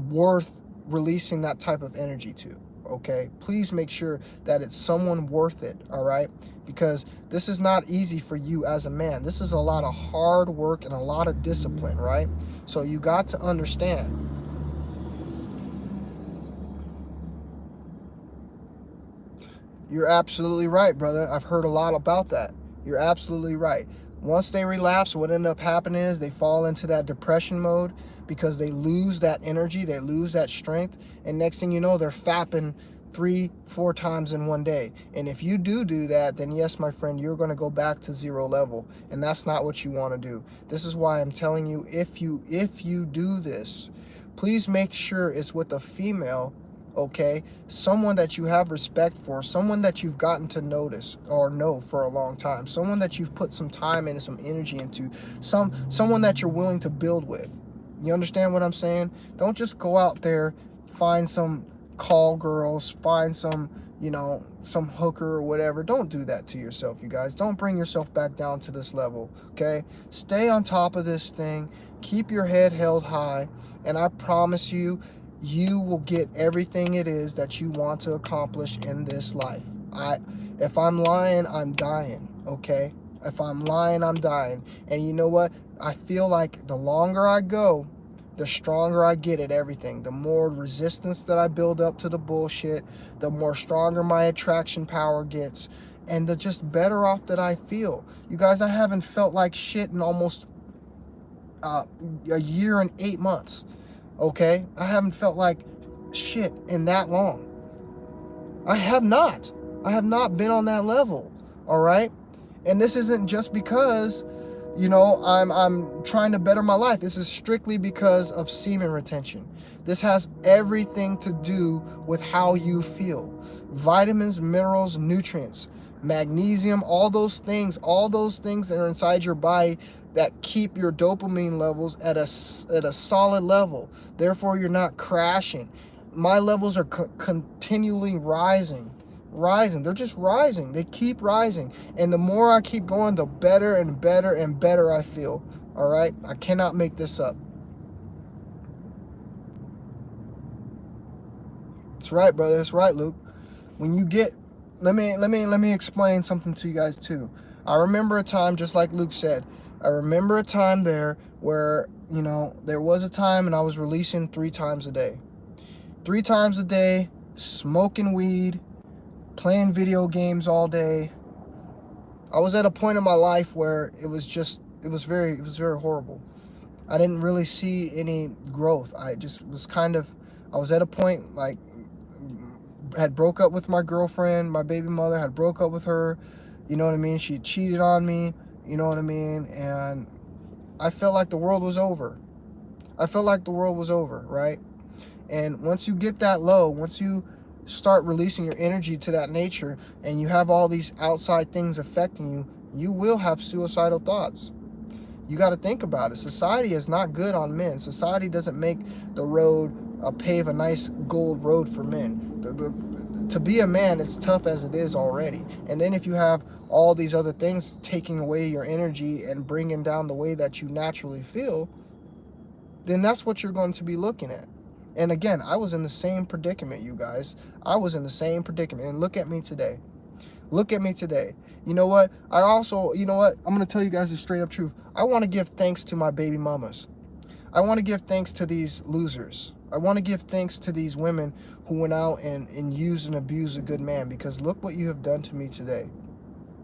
worth releasing that type of energy to, okay? Please make sure that it's someone worth it, all right? Because this is not easy for you as a man. This is a lot of hard work and a lot of discipline, right? So you got to understand. You're absolutely right, brother. I've heard a lot about that. You're absolutely right. Once they relapse, what ends up happening is they fall into that depression mode, because they lose that energy, they lose that strength, and next thing you know, they're fapping 3-4 times in one day. And if you do that, then yes, my friend, you're going to go back to zero level, and that's not what you want to do. This is why I'm telling you, if you do this, please make sure it's with a female, okay? Someone that you have respect for, someone that you've gotten to notice or know for a long time, someone that you've put some time and some energy into, someone that you're willing to build with. You understand what I'm saying? Don't just go out there, find some call girls, find some, some hooker or whatever. Don't do that to yourself, you guys. Don't bring yourself back down to this level, okay? Stay on top of this thing. Keep your head held high, and I promise you, you will get everything it is that you want to accomplish in this life. If I'm lying, I'm dying, okay? If I'm lying, I'm dying. And you know what? I feel like the longer I go, the stronger I get at everything. The more resistance that I build up to the bullshit, the more stronger my attraction power gets, and the just better off that I feel. You guys, I haven't felt like shit in almost a year and 8 months. Okay, I haven't felt like shit in that long. I have not been on that level, all right? And this isn't just because, I'm trying to better my life. This is strictly because of semen retention. This has everything to do with how you feel. Vitamins, minerals, nutrients, magnesium, all those things that are inside your body that keep your dopamine levels at a solid level. Therefore, you're not crashing. My levels are continually rising. They're just rising. They keep rising. And the more I keep going, the better and better and better I feel. All right? I cannot make this up. That's right, brother. That's right, Luke. When you get, let me explain something to you guys too. I remember a time, just like Luke said, I remember a time there where, there was a time and I was releasing 3 times a day. 3 times a day, smoking weed, playing video games all day. I was at a point in my life where it was very horrible. I didn't really see any growth. I was at a point, like, had broke up with my girlfriend, my baby mother, had broke up with her, you know what I mean? She cheated on me, you know what I mean? And I felt like the world was over. Right? And once you get that low, once you start releasing your energy to that nature and you have all these outside things affecting you, you will have suicidal thoughts. You got to think about it. Society is not good on men. Society doesn't make the road pave a nice gold road for men. To be a man, it's tough as it is already. And then if you have all these other things taking away your energy and bringing down the way that you naturally feel, then that's what you're going to be looking at. And again, I was in the same predicament, you guys. I was in the same predicament. And look at me today. Look at me today. You know what? I also, you know what? I'm going to tell you guys the straight up truth. I want to give thanks to my baby mamas. I want to give thanks to these losers. I want to give thanks to these women who went out and used and abused a good man, because look what you have done to me today.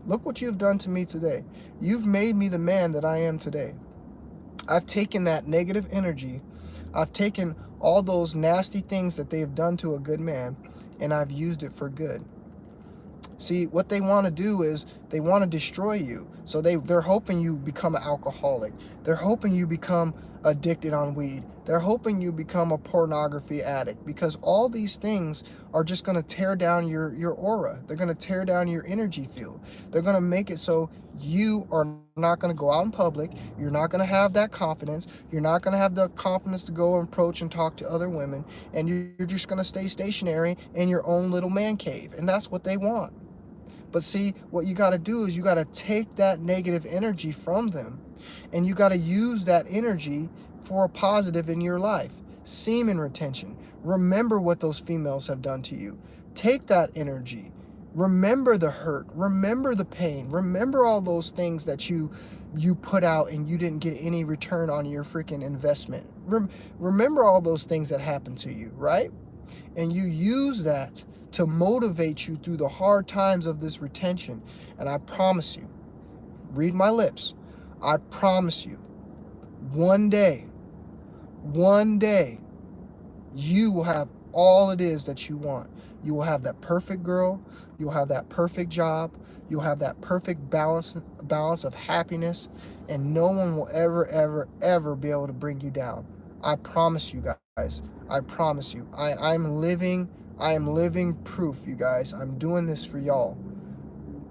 Look what you've done to me today. You've made me the man that I am today. I've taken that negative energy. I've taken all those nasty things that they've done to a good man, and I've used it for good. See, what they want to do is they want to destroy you. So they're hoping you become an alcoholic. They're hoping you become addicted on weed. They're hoping you become a pornography addict, because all these things are just going to tear down your aura. They're going to tear down your energy field. They're going to make it so you are not going to go out in public. You're not going to have that confidence. You're not going to have the confidence to go and approach and talk to other women. And you're just going to stay stationary in your own little man cave. And that's what they want. But see, what you got to do is you got to take that negative energy from them, and you got to use that energy for a positive in your life. Semen retention. Remember what those females have done to you. Take that energy. Remember the hurt. Remember the pain. Remember all those things that you put out and you didn't get any return on your freaking investment. Remember all those things that happened to you, right? And you use that to motivate you through the hard times of this retention. And I promise you, read my lips, I promise you, one day, you will have all it is that you want. You will have that perfect girl. You'll have that perfect job. You'll have that perfect balance of happiness. And no one will ever be able to bring you down. I promise you guys. I promise you. I am living proof, you guys. I'm doing this for y'all.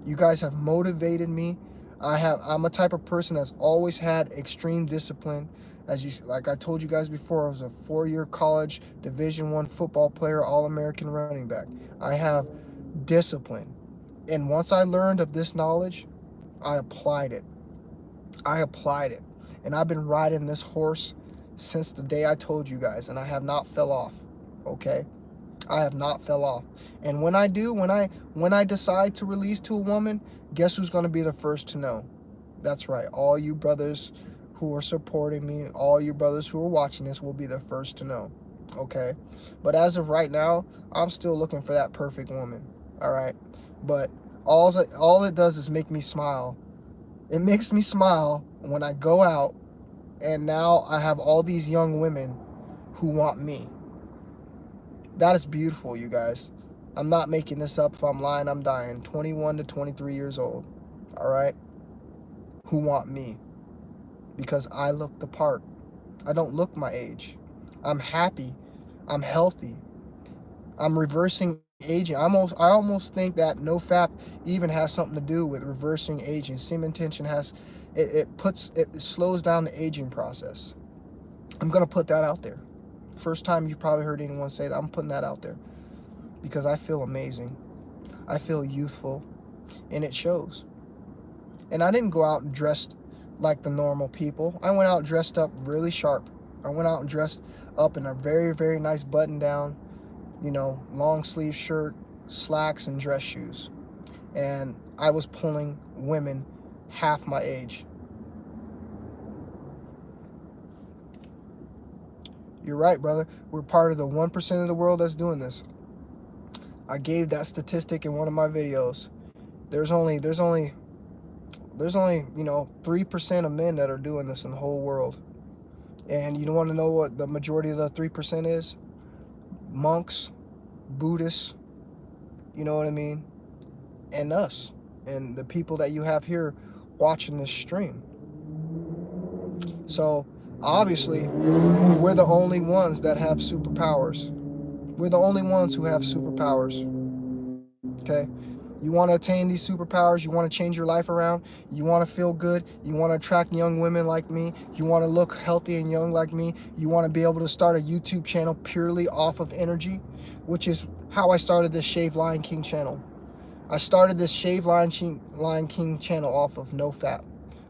You guys have motivated me. I'm a type of person that's always had extreme discipline. Like I told you guys before, I was a 4-year college Division I football player, All-American running back. I have discipline. And once I learned of this knowledge, I applied it. And I've been riding this horse since the day I told you guys, and I have not fell off. Okay? I have not fell off. And when I do, when I decide to release to a woman, guess who's going to be the first to know? That's right. All you brothers who are supporting me, all you brothers who are watching this will be the first to know. Okay? But as of right now, I'm still looking for that perfect woman. All right? But all it does is make me smile. It makes me smile when I go out and now I have all these young women who want me. That is beautiful, you guys. I'm not making this up. If I'm lying, I'm dying. 21 to 23 years old. All right? Who want me. Because I look the part. I don't look my age. I'm happy. I'm healthy. I'm reversing aging. I almost think that No Fap even has something to do with reversing aging. Semen retention has, it slows down the aging process. I'm going to put that out there. First time you probably heard anyone say that. I'm putting that out there because I feel amazing. I feel youthful, and it shows. And I didn't go out and dressed like the normal people. I went out dressed up really sharp. I went out and dressed up in a very, very nice button down, long sleeve shirt, slacks, and dress shoes. And I was pulling women half my age. You're right, brother. We're part of the 1% of the world that's doing this. I gave that statistic in one of my videos. There's only 3% of men that are doing this in the whole world. And you don't want to know what the majority of the 3% is? Monks, Buddhists, you know what I mean? And us, and the people that you have here watching this stream. So obviously, we're the only ones that have superpowers. We're the only ones who have superpowers. Okay? You want to attain these superpowers, you want to change your life around, you want to feel good, you want to attract young women like me, you want to look healthy and young like me, you want to be able to start a YouTube channel purely off of energy, which is how I started this Shave Lion King channel. I started this Shave Lion King channel off of No Fap.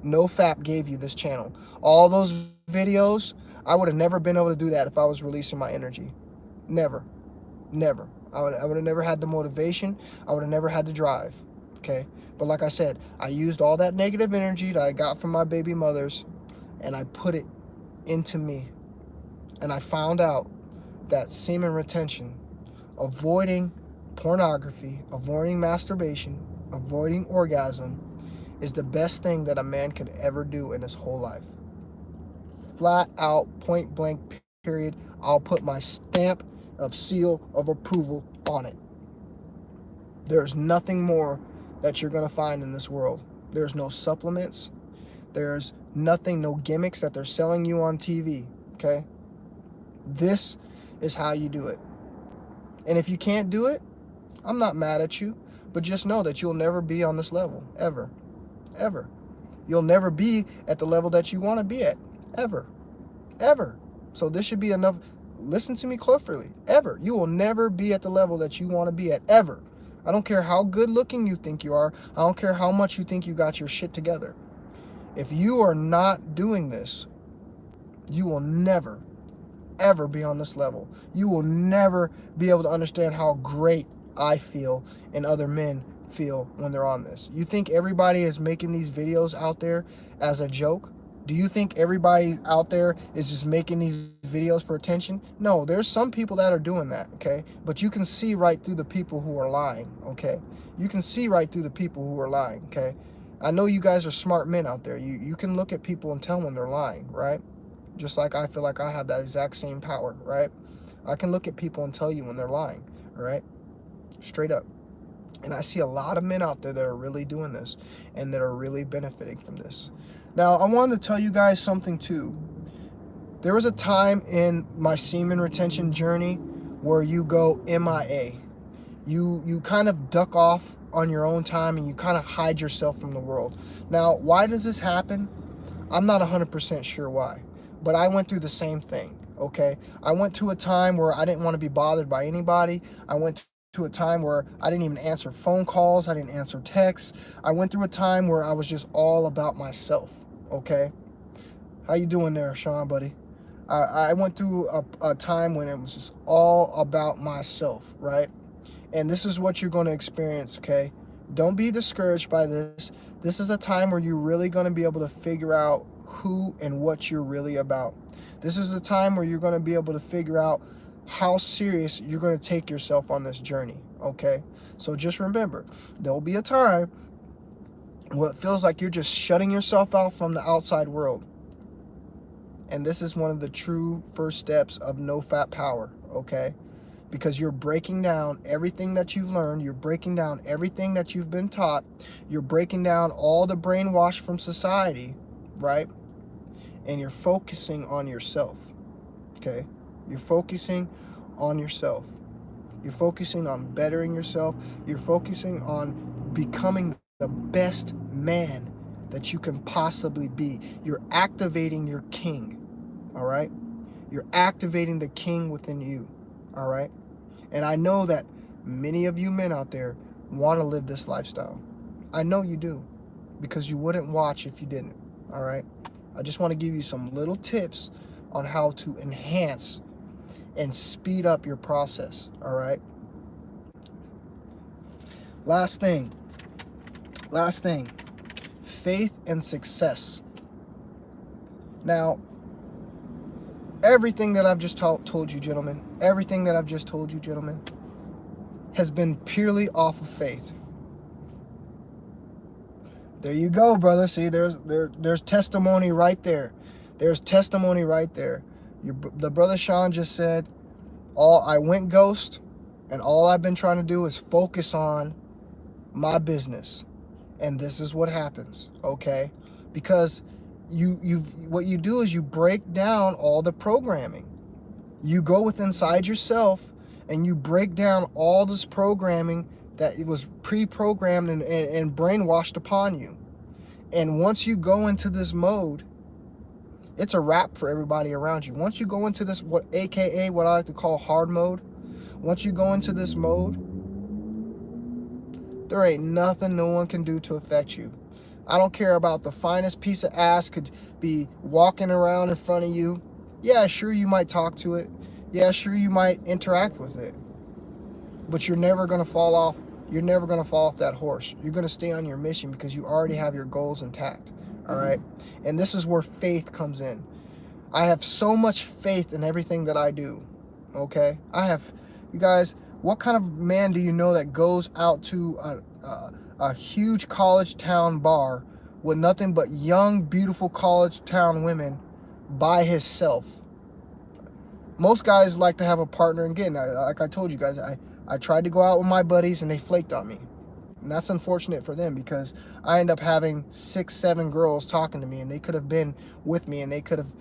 No Fap gave you this channel. All those videos, I would have never been able to do that if I was releasing my energy. Never. I would have never had the motivation. I would have never had the drive. okay? But like I said, I used all that negative energy that I got from my baby mothers, and I put it into me. And I found out that semen retention, avoiding pornography, avoiding masturbation, avoiding orgasm, is the best thing that a man could ever do in his whole life. Flat out, point blank, period. I'll put my stamp of seal of approval on it. There's nothing more that you're going to find in this world. There's no supplements. There's nothing, no gimmicks that they're selling you on TV, okay? This is how you do it. And if you can't do it, I'm not mad at you, but just know that you'll never be on this level, ever, ever. You'll never be at the level that you want to be at, ever, ever. So this should be enough. Listen to me closely, ever. You will never be at the level that you want to be at, ever. I don't care how good looking you think you are. I don't care how much you think you got your shit together. If you are not doing this, you will never, ever be on this level. You will never be able to understand how great I feel and other men feel when they're on this. You think everybody is making these videos out there as a joke? Do you think everybody out there is just making these videos for attention? No, there's some people that are doing that, okay? But you can see right through the people who are lying, okay? You can see right through the people who are lying, okay? I know you guys are smart men out there. You can look at people and tell when they're lying, right? Just like I feel like I have that exact same power, right? I can look at people and tell you when they're lying, all right? Straight up. And I see a lot of men out there that are really doing this and that are really benefiting from this. Now, I wanted to tell you guys something too. There was a time in my semen retention journey where you go MIA. You kind of duck off on your own time and you kind of hide yourself from the world. Now, why does this happen? I'm not 100% sure why, but I went through the same thing, okay? I went to a time where I didn't want to be bothered by anybody. I went to a time where I didn't even answer phone calls. I didn't answer texts. I went through a time where I was just all about myself, okay? How you doing there, Sean, buddy? I went through a time when it was just all about myself, right? And this is what you're going to experience, okay? Don't be discouraged by this. This is a time where you're really going to be able to figure out who and what you're really about. This is the time where you're going to be able to figure out how serious you're going to take yourself on this journey, okay? So just remember, there'll be a time where it feels like you're just shutting yourself out from the outside world. And this is one of the true first steps of No Fap Power, okay? Because you're breaking down everything that you've learned. You're breaking down everything that you've been taught. You're breaking down all the brainwash from society, right? And you're focusing on yourself, okay? You're focusing on yourself. You're focusing on bettering yourself. You're focusing on becoming the best man that you can possibly be. You're activating your king, all right? You're activating the king within you, all right? And I know that many of you men out there want to live this lifestyle. I know you do, because you wouldn't watch if you didn't, all right? I just want to give you some little tips on how to enhance and speed up your process, all right? Last thing, faith and success. Now, everything that I've just told you, gentlemen, has been purely off of faith. There you go, brother. See, there's testimony right there. There's testimony right there. The brother Sean just said, I went ghost, and all I've been trying to do is focus on my business. And this is what happens, okay? Because what you do is you break down all the programming. You go inside yourself and you break down all this programming that it was pre-programmed and brainwashed upon you. And once you go into this mode, it's a wrap for everybody around you. Once you go into this, what I like to call hard mode, once you go into this mode, there ain't nothing no one can do to affect you. I don't care about the finest piece of ass could be walking around in front of you. Yeah, sure, you might talk to it. Yeah, sure, you might interact with it. But you're never going to fall off you're never going to fall off that horse. You're going to stay on your mission because you already have your goals intact. All right. And this is where faith comes in. I have so much faith in everything that I do. Okay. You guys, what kind of man do you know that goes out to a huge college town bar with nothing but young, beautiful college town women by himself? Most guys like to have a partner. And again, like I told you guys, I tried to go out with my buddies and they flaked on me. And that's unfortunate for them because I end up having 6, 7 girls talking to me, and they could have been with me and they could have,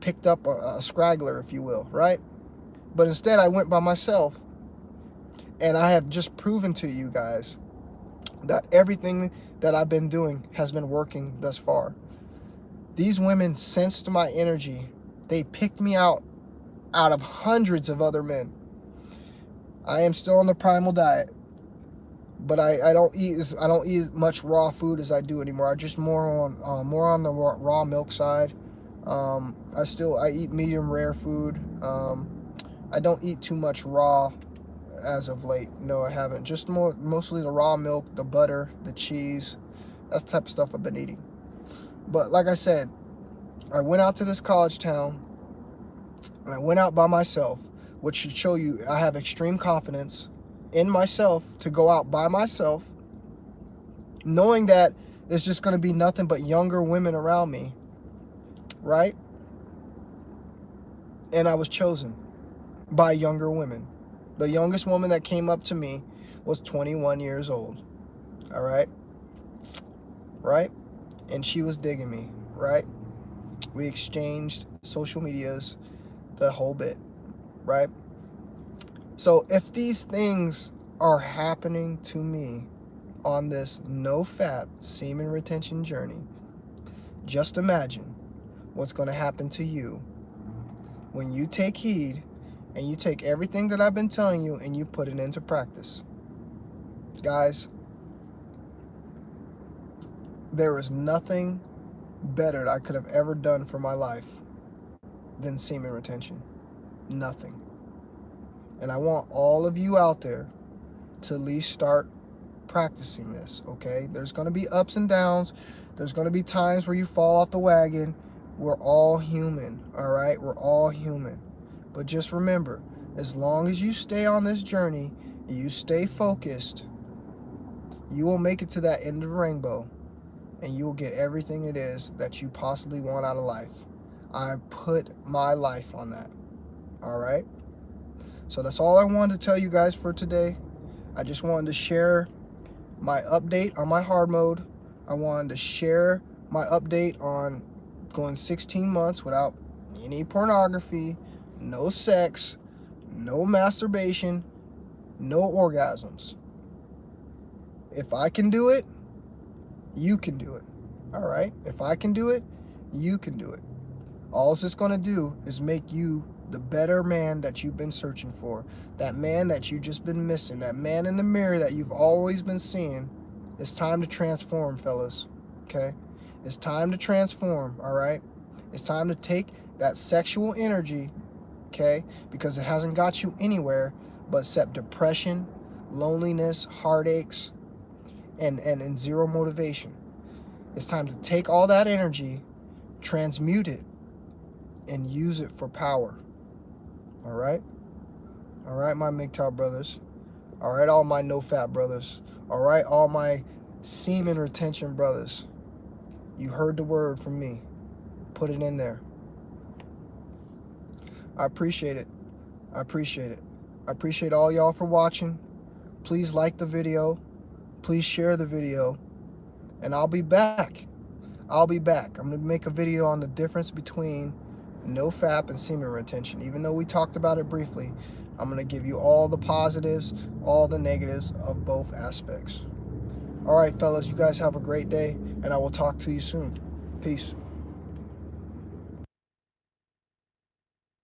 picked up a scraggler, if you will, right? But instead I went by myself, and I have just proven to you guys that everything that I've been doing has been working thus far. These women sensed my energy. They picked me out of hundreds of other men. I am still on the primal diet, but I don't eat as much raw food as I do anymore. I just more on the raw milk side. I eat medium rare food. I don't eat too much raw as of late. No, I haven't. Just mostly the raw milk, the butter, the cheese. That's the type of stuff I've been eating. But like I said, I went out to this college town, and I went out by myself, which should show you I have extreme confidence in myself to go out by myself, knowing that there's just going to be nothing but younger women around me, right? And I was chosen by younger women. The youngest woman that came up to me was 21 years old, all right? Right? And she was digging me, right? We exchanged social medias, the whole bit, right? So if these things are happening to me on this no fap semen retention journey, just imagine what's going to happen to you when you take heed and you take everything that I've been telling you and you put it into practice. Guys, there is nothing better that I could have ever done for my life than semen retention. Nothing. And I want all of you out there to at least start practicing this, okay? There's going to be ups and downs. There's going to be times where you fall off the wagon. We're all human, all right? We're all human. But just remember, as long as you stay on this journey, you stay focused, you will make it to that end of the rainbow, and you will get everything it is that you possibly want out of life. I put my life on that, all right? So that's all I wanted to tell you guys for today. I just wanted to share my update on my hard mode. I wanted to share my update on going 16 months without any pornography, no sex, no masturbation, no orgasms. If I can do it, you can do it. All right? If I can do it, you can do it. All it's just going to do is make you the better man that you've been searching for. That man that you've just been missing. That man in the mirror that you've always been seeing. It's time to transform, fellas. Okay? It's time to transform, all right? It's time to take that sexual energy, okay? Because it hasn't got you anywhere but except depression, loneliness, heartaches, and zero motivation. It's time to take all that energy, transmute it, and use it for power. All right? All right, my MGTOW brothers. All right, all my no-fap brothers. All right, all my semen retention brothers. You heard the word from me. Put it in there. I appreciate it. I appreciate it. I appreciate all y'all for watching. Please like the video. Please share the video. And I'll be back. I'll be back. I'm going to make a video on the difference between no fap and semen retention. Even though we talked about it briefly, I'm going to give you all the positives, all the negatives of both aspects. All right, fellas, you guys have a great day, and I will talk to you soon. Peace.